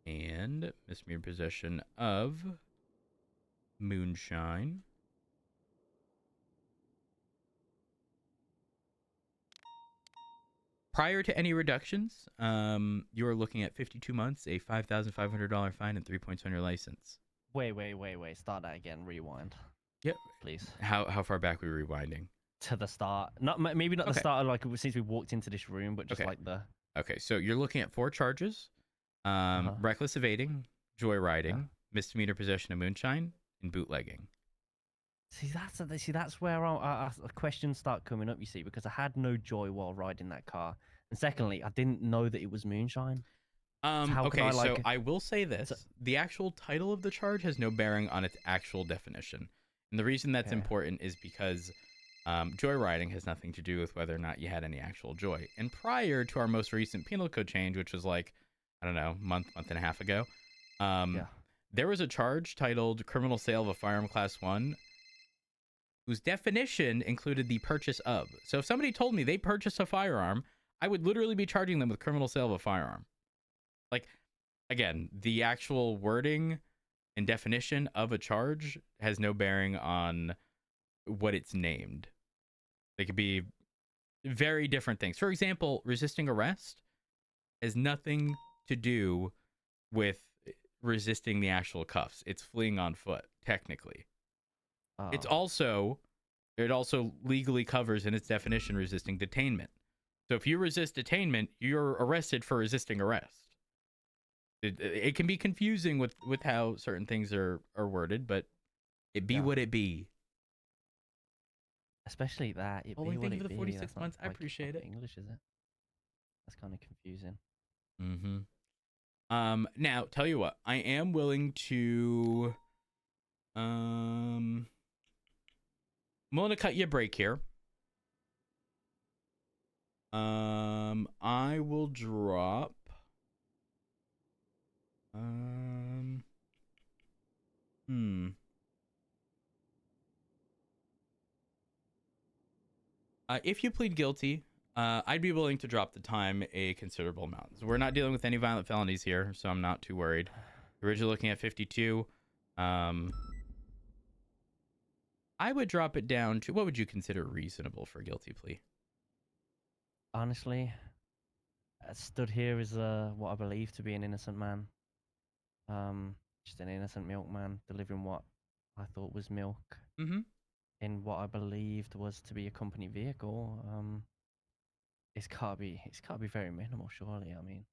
Speaker 5: and misdemeanor possession of moonshine. Prior to any reductions, you are looking at 52 months, a $5,500 fine, and 3 points on your license.
Speaker 8: Wait. Start that again. Rewind.
Speaker 5: Yep.
Speaker 8: Please.
Speaker 5: How far back are we rewinding?
Speaker 8: To the start. Maybe not the start, like since we walked into this room, but just like the...
Speaker 5: Okay, so you're looking at 4 charges. Reckless evading, joyriding, misdemeanor possession of moonshine, and bootlegging.
Speaker 8: See, that's where questions start coming up, you see, because I had no joy while riding that car. And secondly, I didn't know that it was moonshine.
Speaker 5: So I will say this. The actual title of the charge has no bearing on its actual definition. And the reason that's important is because joyriding has nothing to do with whether or not you had any actual joy. And prior to our most recent penal code change, which was like, I don't know, month and a half ago, there was a charge titled criminal sale of a firearm class 1 whose definition included the purchase of. So if somebody told me they purchased a firearm, I would literally be charging them with criminal sale of a firearm. Like, again, the actual wording and definition of a charge has no bearing on what it's named. They could be very different things. For example, resisting arrest has nothing to do with resisting the actual cuffs. It's fleeing on foot, technically. It also legally covers in its definition resisting detainment. So if you resist detainment, you're arrested for resisting arrest. It can be confusing with how certain things are worded, but it be what it be.
Speaker 8: Especially that. It
Speaker 5: Well,
Speaker 8: be what
Speaker 5: thank you
Speaker 8: it
Speaker 5: for the
Speaker 8: be.
Speaker 5: 46
Speaker 8: That's not
Speaker 5: months. I
Speaker 8: like
Speaker 5: appreciate it.
Speaker 8: English, is it? That's kind of confusing.
Speaker 5: Now, tell you what, I am willing to I'm willing to cut you a break here. I will drop if you plead guilty, I'd be willing to drop the time a considerable amount. So we're not dealing with any violent felonies here, so I'm not too worried. Originally looking at 52. I would drop it down to, what would you consider reasonable for a guilty plea?
Speaker 8: Honestly, stood here as what I believe to be an innocent man. Just an innocent milkman delivering what I thought was milk in what I believed was to be a company vehicle. It's gotta be very minimal, surely. I mean,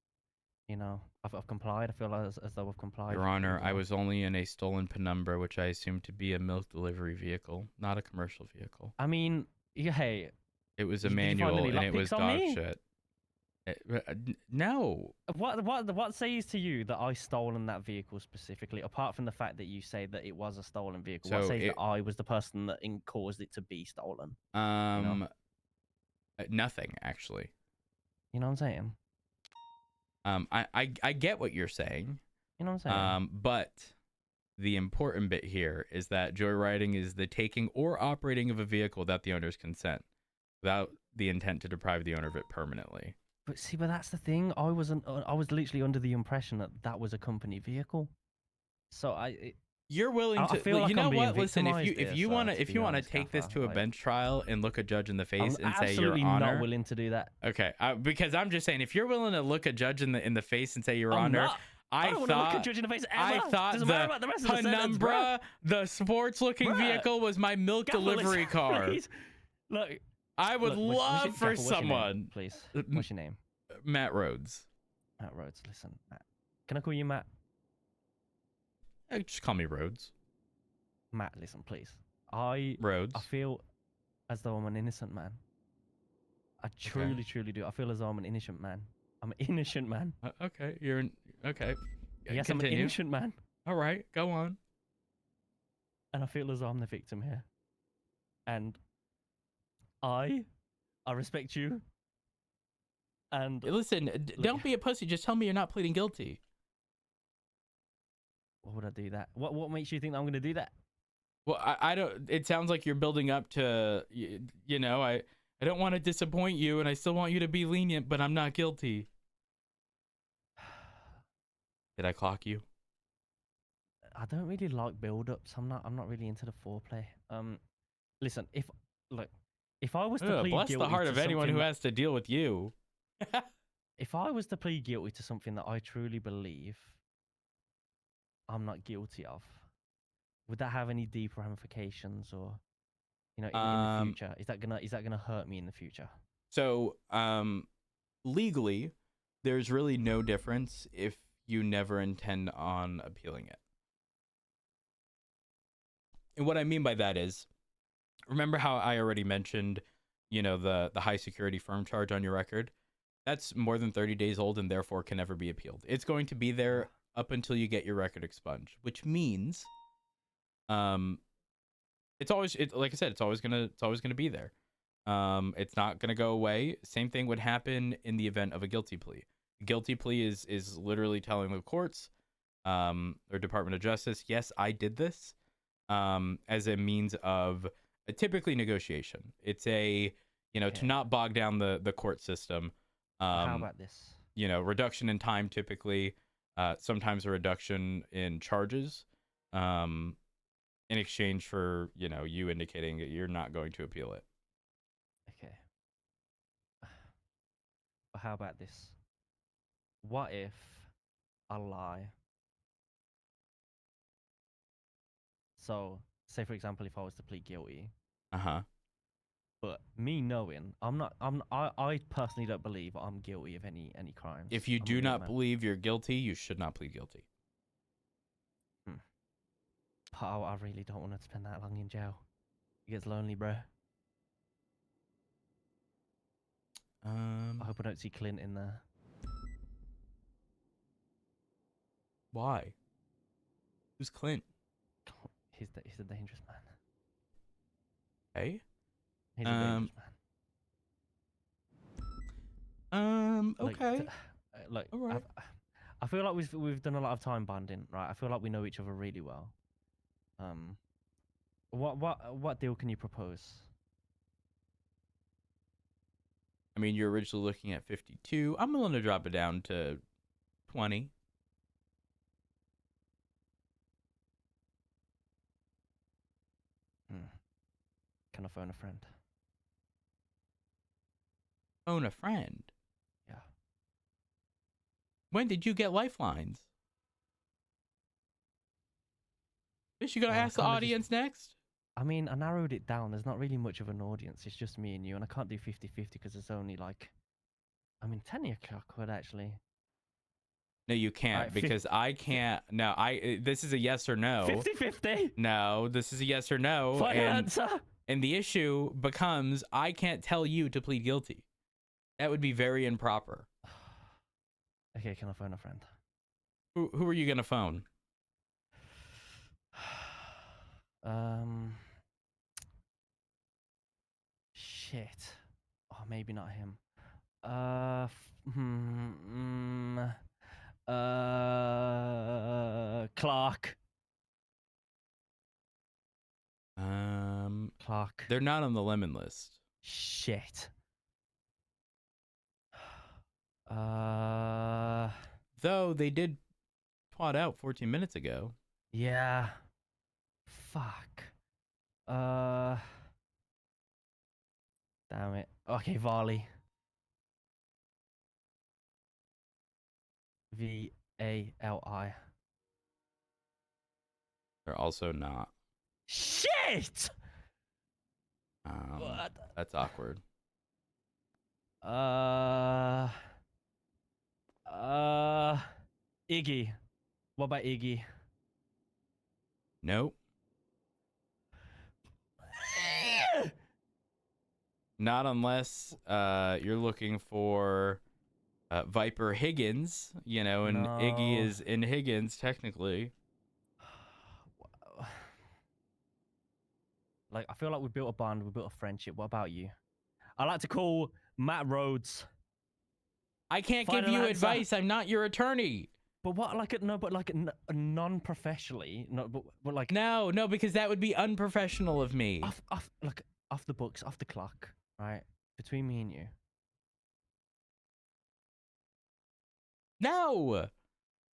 Speaker 8: you know, I've complied. I feel as though I've complied.
Speaker 5: Your Honor, I was only in a stolen penumbra, which I assume to be a milk delivery vehicle, not a commercial vehicle.
Speaker 8: I mean, hey.
Speaker 5: It was a
Speaker 8: Did you find
Speaker 5: manual,
Speaker 8: any
Speaker 5: and it was
Speaker 8: lockpicks on
Speaker 5: dog
Speaker 8: me?
Speaker 5: shit. No.
Speaker 8: What says to you that I stolen that vehicle specifically? Apart from the fact that you say that it was a stolen vehicle, what says that I was the person that caused it to be stolen?
Speaker 5: Nothing actually.
Speaker 8: You know what I'm saying?
Speaker 5: I get what you're saying.
Speaker 8: You know what I'm saying?
Speaker 5: But the important bit here is that joyriding is the taking or operating of a vehicle without the owner's consent, without the intent to deprive the owner of it permanently.
Speaker 8: But see, but that's the thing. I was literally under the impression that that was a company vehicle. So
Speaker 5: you're willing to.
Speaker 8: I feel like
Speaker 5: you know
Speaker 8: I'm being
Speaker 5: what? Listen, if you want
Speaker 8: to
Speaker 5: take this to a bench trial and look a judge in the face
Speaker 8: I'm
Speaker 5: and say, Your
Speaker 8: absolutely
Speaker 5: Honor,
Speaker 8: not willing to do that.
Speaker 5: Okay, because I'm just saying, if you're willing to look a judge in the face and say, Your Honor,
Speaker 8: I don't want to look a judge in the face ever.
Speaker 5: I thought
Speaker 8: Doesn't matter about the rest of the sentence,
Speaker 5: penumbra, the sports-looking vehicle, was my milk delivery car.
Speaker 8: Please. Look,
Speaker 5: I would love for someone.
Speaker 8: Please, what's your name?
Speaker 5: Matt Rhodes.
Speaker 8: Matt Rhodes. Listen, Matt. Can I call you Matt?
Speaker 5: Just call me Rhodes.
Speaker 8: Matt, listen, please.
Speaker 5: Rhodes.
Speaker 8: I feel as though I'm an innocent man. I truly do. I feel as though I'm an innocent man. I'm an innocent man.
Speaker 5: Okay, okay.
Speaker 8: Yes,
Speaker 5: Continue.
Speaker 8: I'm an innocent man.
Speaker 5: All right, go on.
Speaker 8: And I feel as though I'm the victim here. And I respect you. And
Speaker 5: listen, don't be a pussy. Just tell me you're not pleading guilty.
Speaker 8: What would I do that? What makes you think that I'm going to do that?
Speaker 5: Well, I don't. It sounds like you're building up to, you know, I don't want to disappoint you, and I still want you to be lenient, but I'm not guilty. Did I clock you?
Speaker 8: I don't really like build-ups. I'm not really into the foreplay. Listen, if I was to plead
Speaker 5: bless
Speaker 8: guilty
Speaker 5: the heart of anyone who has to deal with you.
Speaker 8: If I was to plead guilty to something that I truly believe I'm not guilty of, would that have any deep ramifications, or in the future? Is that gonna hurt me in the future?
Speaker 5: So, legally, there's really no difference if you never intend on appealing it. And what I mean by that is, remember how I already mentioned, you know, the high security firm charge on your record? That's more than 30 days old and therefore can never be appealed. It's going to be there up until you get your record expunged, which means it's always like I said, it's always gonna be there. It's not gonna go away. Same thing would happen in the event of a guilty plea. A guilty plea is literally telling the courts or Department of Justice, yes, I did this, as a means of typically negotiation. It's a, you know, to not bog down the court system.
Speaker 8: How about this?
Speaker 5: You know, reduction in time typically, sometimes a reduction in charges, in exchange for, you know, you indicating that you're not going to appeal it.
Speaker 8: Okay. But how about this? What if I lie? So, say for example, if I was to plead guilty. But me knowing, I personally don't believe I'm guilty of any crimes.
Speaker 5: If you do not believe you're guilty, you should not plead guilty.
Speaker 8: I really don't want to spend that long in jail. It gets lonely, bro. I hope I don't see Clint in there.
Speaker 5: Why? Who's Clint?
Speaker 8: He's a dangerous man.
Speaker 5: Hey?
Speaker 8: He's a dangerous man.
Speaker 5: Okay.
Speaker 8: Look,
Speaker 5: all right.
Speaker 8: I feel like we've done a lot of time bonding, right? I feel like we know each other really well. What deal can you propose?
Speaker 5: I mean, you're originally looking at 52. I'm willing to drop it down to 20.
Speaker 8: Can I phone a friend?
Speaker 5: Phone a friend.
Speaker 8: Yeah.
Speaker 5: When did you get lifelines? Is she gonna
Speaker 8: Well, I
Speaker 5: ask the
Speaker 8: kinda
Speaker 5: audience next?
Speaker 8: I mean, I narrowed it down. There's not really much of an audience. It's just me and you, and I can't do 50-50 because there's only like, I mean, technically I could actually.
Speaker 5: No, you can't
Speaker 8: Alright,
Speaker 5: because I can't. No, this is a yes or no.
Speaker 8: 50-50.
Speaker 5: No, this is a yes or no.
Speaker 8: Final answer.
Speaker 5: And the issue becomes I can't tell you to plead guilty. That would be very improper.
Speaker 8: Okay, can I phone a friend?
Speaker 5: Who are you gonna phone?
Speaker 8: Shit. Oh, maybe not him. Clark. Clark.
Speaker 5: They're not on the lemon list.
Speaker 8: Shit.
Speaker 5: Though they did twat out 14 minutes ago.
Speaker 8: Yeah. Fuck. Damn it. Okay, Varley. Vali.
Speaker 5: They're also not.
Speaker 8: Shit! What?
Speaker 5: That's awkward.
Speaker 8: Iggy. What about Iggy?
Speaker 5: Nope. Not unless you're looking for Viper Higgins, you know, and Iggy is in Higgins technically.
Speaker 8: Like, I feel like we built a bond, we built a friendship. What about you? I like to call Matt Rhodes.
Speaker 5: I can't give you advice. I'm not your attorney.
Speaker 8: But what, like, no, but like non-professionally, no, but like.
Speaker 5: No, because that would be unprofessional of me.
Speaker 8: Off the books, off the clock, right? Between me and you.
Speaker 5: No.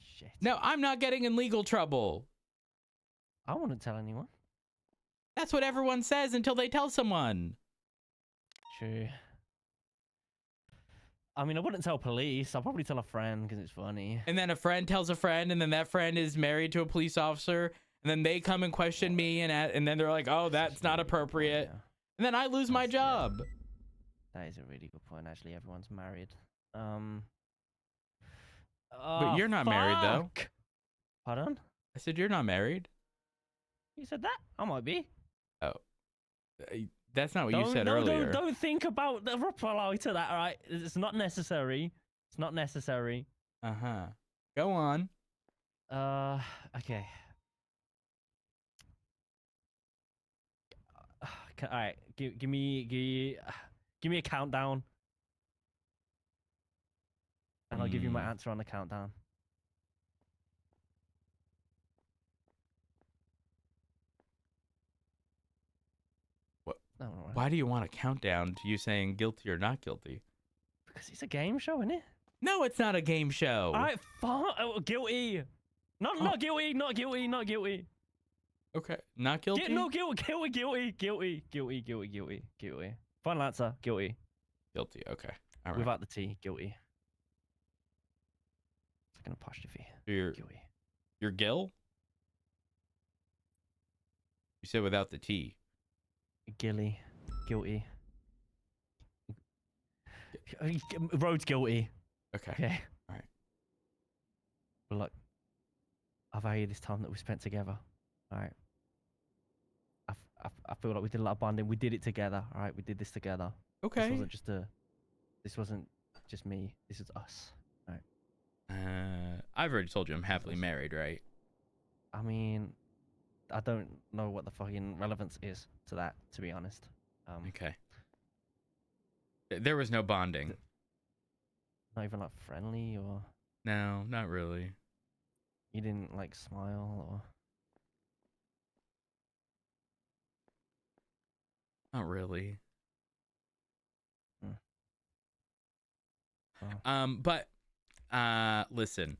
Speaker 8: Shit.
Speaker 5: No, I'm not getting in legal trouble.
Speaker 8: I wouldn't tell anyone.
Speaker 5: That's what everyone says until they tell someone.
Speaker 8: True. I mean, I wouldn't tell police. I'll probably tell a friend because it's funny.
Speaker 5: And then a friend tells a friend, and then that friend is married to a police officer, and then they come and question me, and then they're like, "Oh, that's not appropriate," and then I lose my job.
Speaker 8: Yeah. That is a really good point. Actually, everyone's married.
Speaker 5: But you're not married though.
Speaker 8: Pardon?
Speaker 5: I said you're not married.
Speaker 8: You said that? I might be.
Speaker 5: Oh, that's not what you said earlier.
Speaker 8: Don't think about the reply to that. All right, it's not necessary. It's not necessary.
Speaker 5: Go on.
Speaker 8: Okay. All right, give me a countdown, and I'll give you my answer on the countdown.
Speaker 5: Why do you want a countdown to you saying guilty or not guilty?
Speaker 8: Because it's a game show, isn't it?
Speaker 5: No, it's not a game show.
Speaker 8: All right, fine. Oh, guilty. Not guilty. Not guilty. Not guilty.
Speaker 5: Okay, not guilty.
Speaker 8: Guilty. Final answer. Guilty.
Speaker 5: Guilty. Okay. All right.
Speaker 8: Without the T. Guilty. It's like an apostrophe.
Speaker 5: Guilty. You're Gil? You said without the T.
Speaker 8: Gilly. Guilty. Rhodes guilty.
Speaker 5: Okay. All right.
Speaker 8: But look, I value this time that we spent together. All right. I feel like we did a lot of bonding. We did it together. All right. We did this together.
Speaker 5: Okay.
Speaker 8: This wasn't just me. This is us. All right.
Speaker 5: I've already told you I'm happily married, right?
Speaker 8: I mean, I don't know what the fucking relevance is to that, to be honest.
Speaker 5: Okay. There was no bonding.
Speaker 8: Not even like friendly or.
Speaker 5: No, not really.
Speaker 8: You didn't like smile or.
Speaker 5: Not really.
Speaker 8: Oh.
Speaker 5: But listen,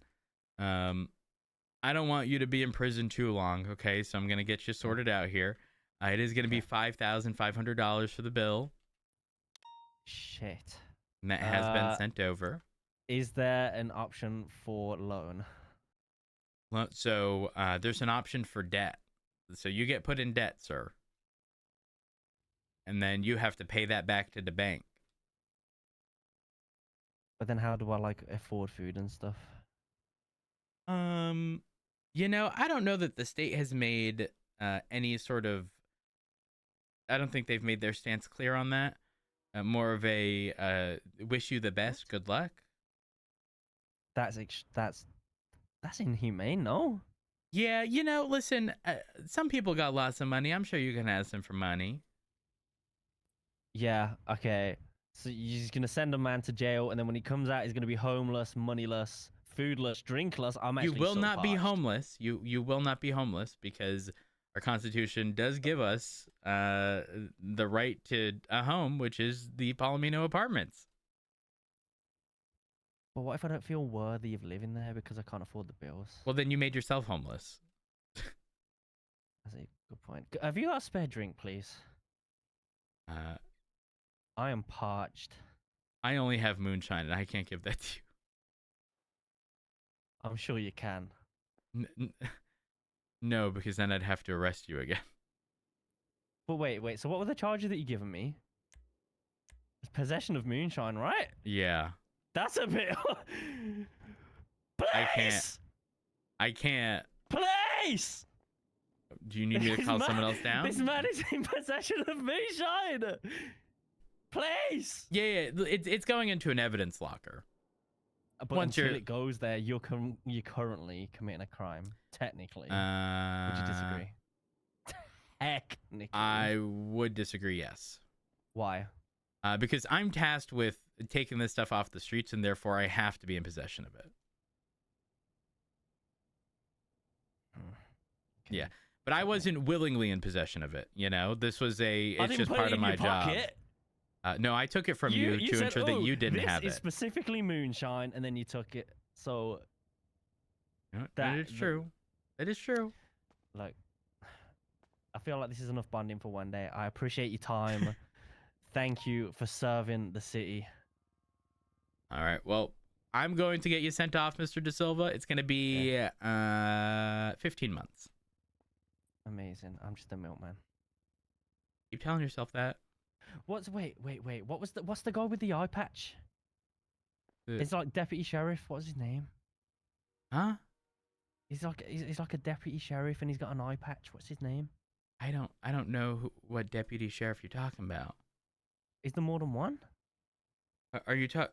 Speaker 5: I don't want you to be in prison too long, okay? So I'm gonna get you sorted out here. It is gonna be $5,500 for the bill,
Speaker 8: Shit.
Speaker 5: and that has been sent over.
Speaker 8: Is there an option for loan?
Speaker 5: So there's an option for debt. So you get put in debt, sir, and then you have to pay that back to the bank.
Speaker 8: But then how do I like afford food and stuff?
Speaker 5: You know, I don't know that the state has made any sort of. I don't think they've made their stance clear on that. More of a wish you the best, good luck.
Speaker 8: That's inhumane, no?
Speaker 5: Yeah, you know, listen, some people got lots of money. I'm sure you can ask them for money.
Speaker 8: Yeah, okay. So you're just gonna send a man to jail, and then when he comes out, he's gonna be homeless, moneyless, foodless, drinkless. I'm actually
Speaker 5: You will
Speaker 8: so
Speaker 5: not be
Speaker 8: parched.
Speaker 5: homeless. You will not be homeless because our Constitution does give us the right to a home, which is the Palomino Apartments.
Speaker 8: But what if I don't feel worthy of living there because I can't afford the bills?
Speaker 5: Well, then you made yourself homeless.
Speaker 8: That's a good point. Have you got a spare drink, please? I am parched.
Speaker 5: I only have moonshine, and I can't give that to you.
Speaker 8: I'm sure you can.
Speaker 5: No, because then I'd have to arrest you again.
Speaker 8: But wait. So what were the charges that you given me? Possession of moonshine, right?
Speaker 5: Yeah.
Speaker 8: That's a bit. Place!
Speaker 5: I can't.
Speaker 8: Place!
Speaker 5: Do you need me to call someone else down?
Speaker 8: This man is in possession of moonshine. Place!
Speaker 5: Yeah. It's going into an evidence locker.
Speaker 8: But until it goes there, you're currently committing a crime. Technically. Would you disagree? Technically.
Speaker 5: I would disagree, yes.
Speaker 8: Why?
Speaker 5: Because I'm tasked with taking this stuff off the streets, and therefore I have to be in possession of it.
Speaker 8: Okay.
Speaker 5: Yeah. But I wasn't willingly in possession of it, you know? This was it's just part of my job. No, I took it from you to ensure that you didn't have it.
Speaker 8: This is specifically moonshine, and then you took it. So
Speaker 5: that is true. That is true.
Speaker 8: Like, I feel like this is enough bonding for one day. I appreciate your time. Thank you for serving the city.
Speaker 5: All right. Well, I'm going to get you sent off, Mr. Da Silva. It's going to be 15 months.
Speaker 8: Amazing. I'm just a milkman.
Speaker 5: Keep telling yourself that.
Speaker 8: Wait. What's the guy with the eye patch? It's like deputy sheriff. What's his name?
Speaker 5: Huh?
Speaker 8: He's like a deputy sheriff, and he's got an eye patch. What's his name?
Speaker 5: I don't know what deputy sheriff you're talking about.
Speaker 8: Is there more than one?
Speaker 5: Are you talking?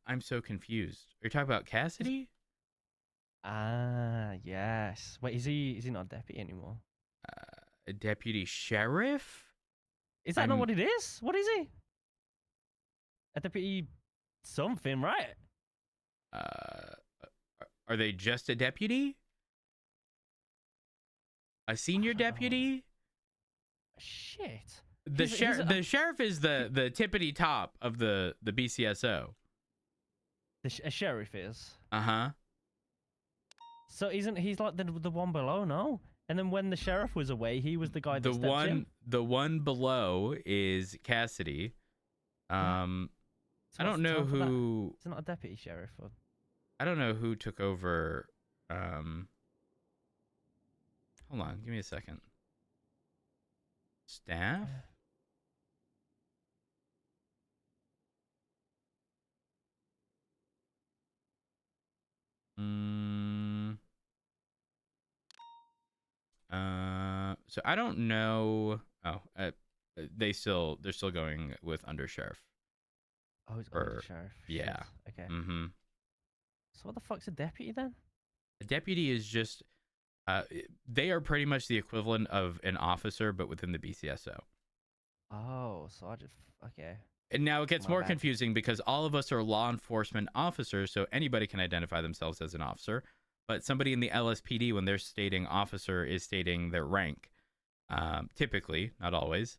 Speaker 5: I'm so confused. Are you talking about Cassidy?
Speaker 8: Ah, yes. Wait, is he not a deputy anymore?
Speaker 5: A deputy sheriff?
Speaker 8: Is that not what it is? What is he? A deputy something, right?
Speaker 5: Are they just a deputy? A senior deputy?
Speaker 8: Shit.
Speaker 5: The sheriff is the tippity top of the BCSO.
Speaker 8: A sheriff is.
Speaker 5: Uh-huh.
Speaker 8: So he's like the one below, no? And then when the sheriff was away, he was the guy that stepped in?
Speaker 5: The one below is Cassidy. I don't know who.
Speaker 8: It's not a deputy sheriff. Or...
Speaker 5: I don't know who took over. Hold on, give me a second. Staff? So I don't know. Oh, they're still going with undersheriff.
Speaker 8: Oh, it's undersheriff.
Speaker 5: Yeah.
Speaker 8: Shit. Okay.
Speaker 5: Mm-hmm.
Speaker 8: So what the fuck's a deputy then?
Speaker 5: A deputy is just. They are pretty much the equivalent of an officer, but within the BCSO.
Speaker 8: Oh, so I just okay.
Speaker 5: And now it gets more confusing because all of us are law enforcement officers, so anybody can identify themselves as an officer. But somebody in the LSPD, when they're stating officer, is stating their rank. Typically, not always.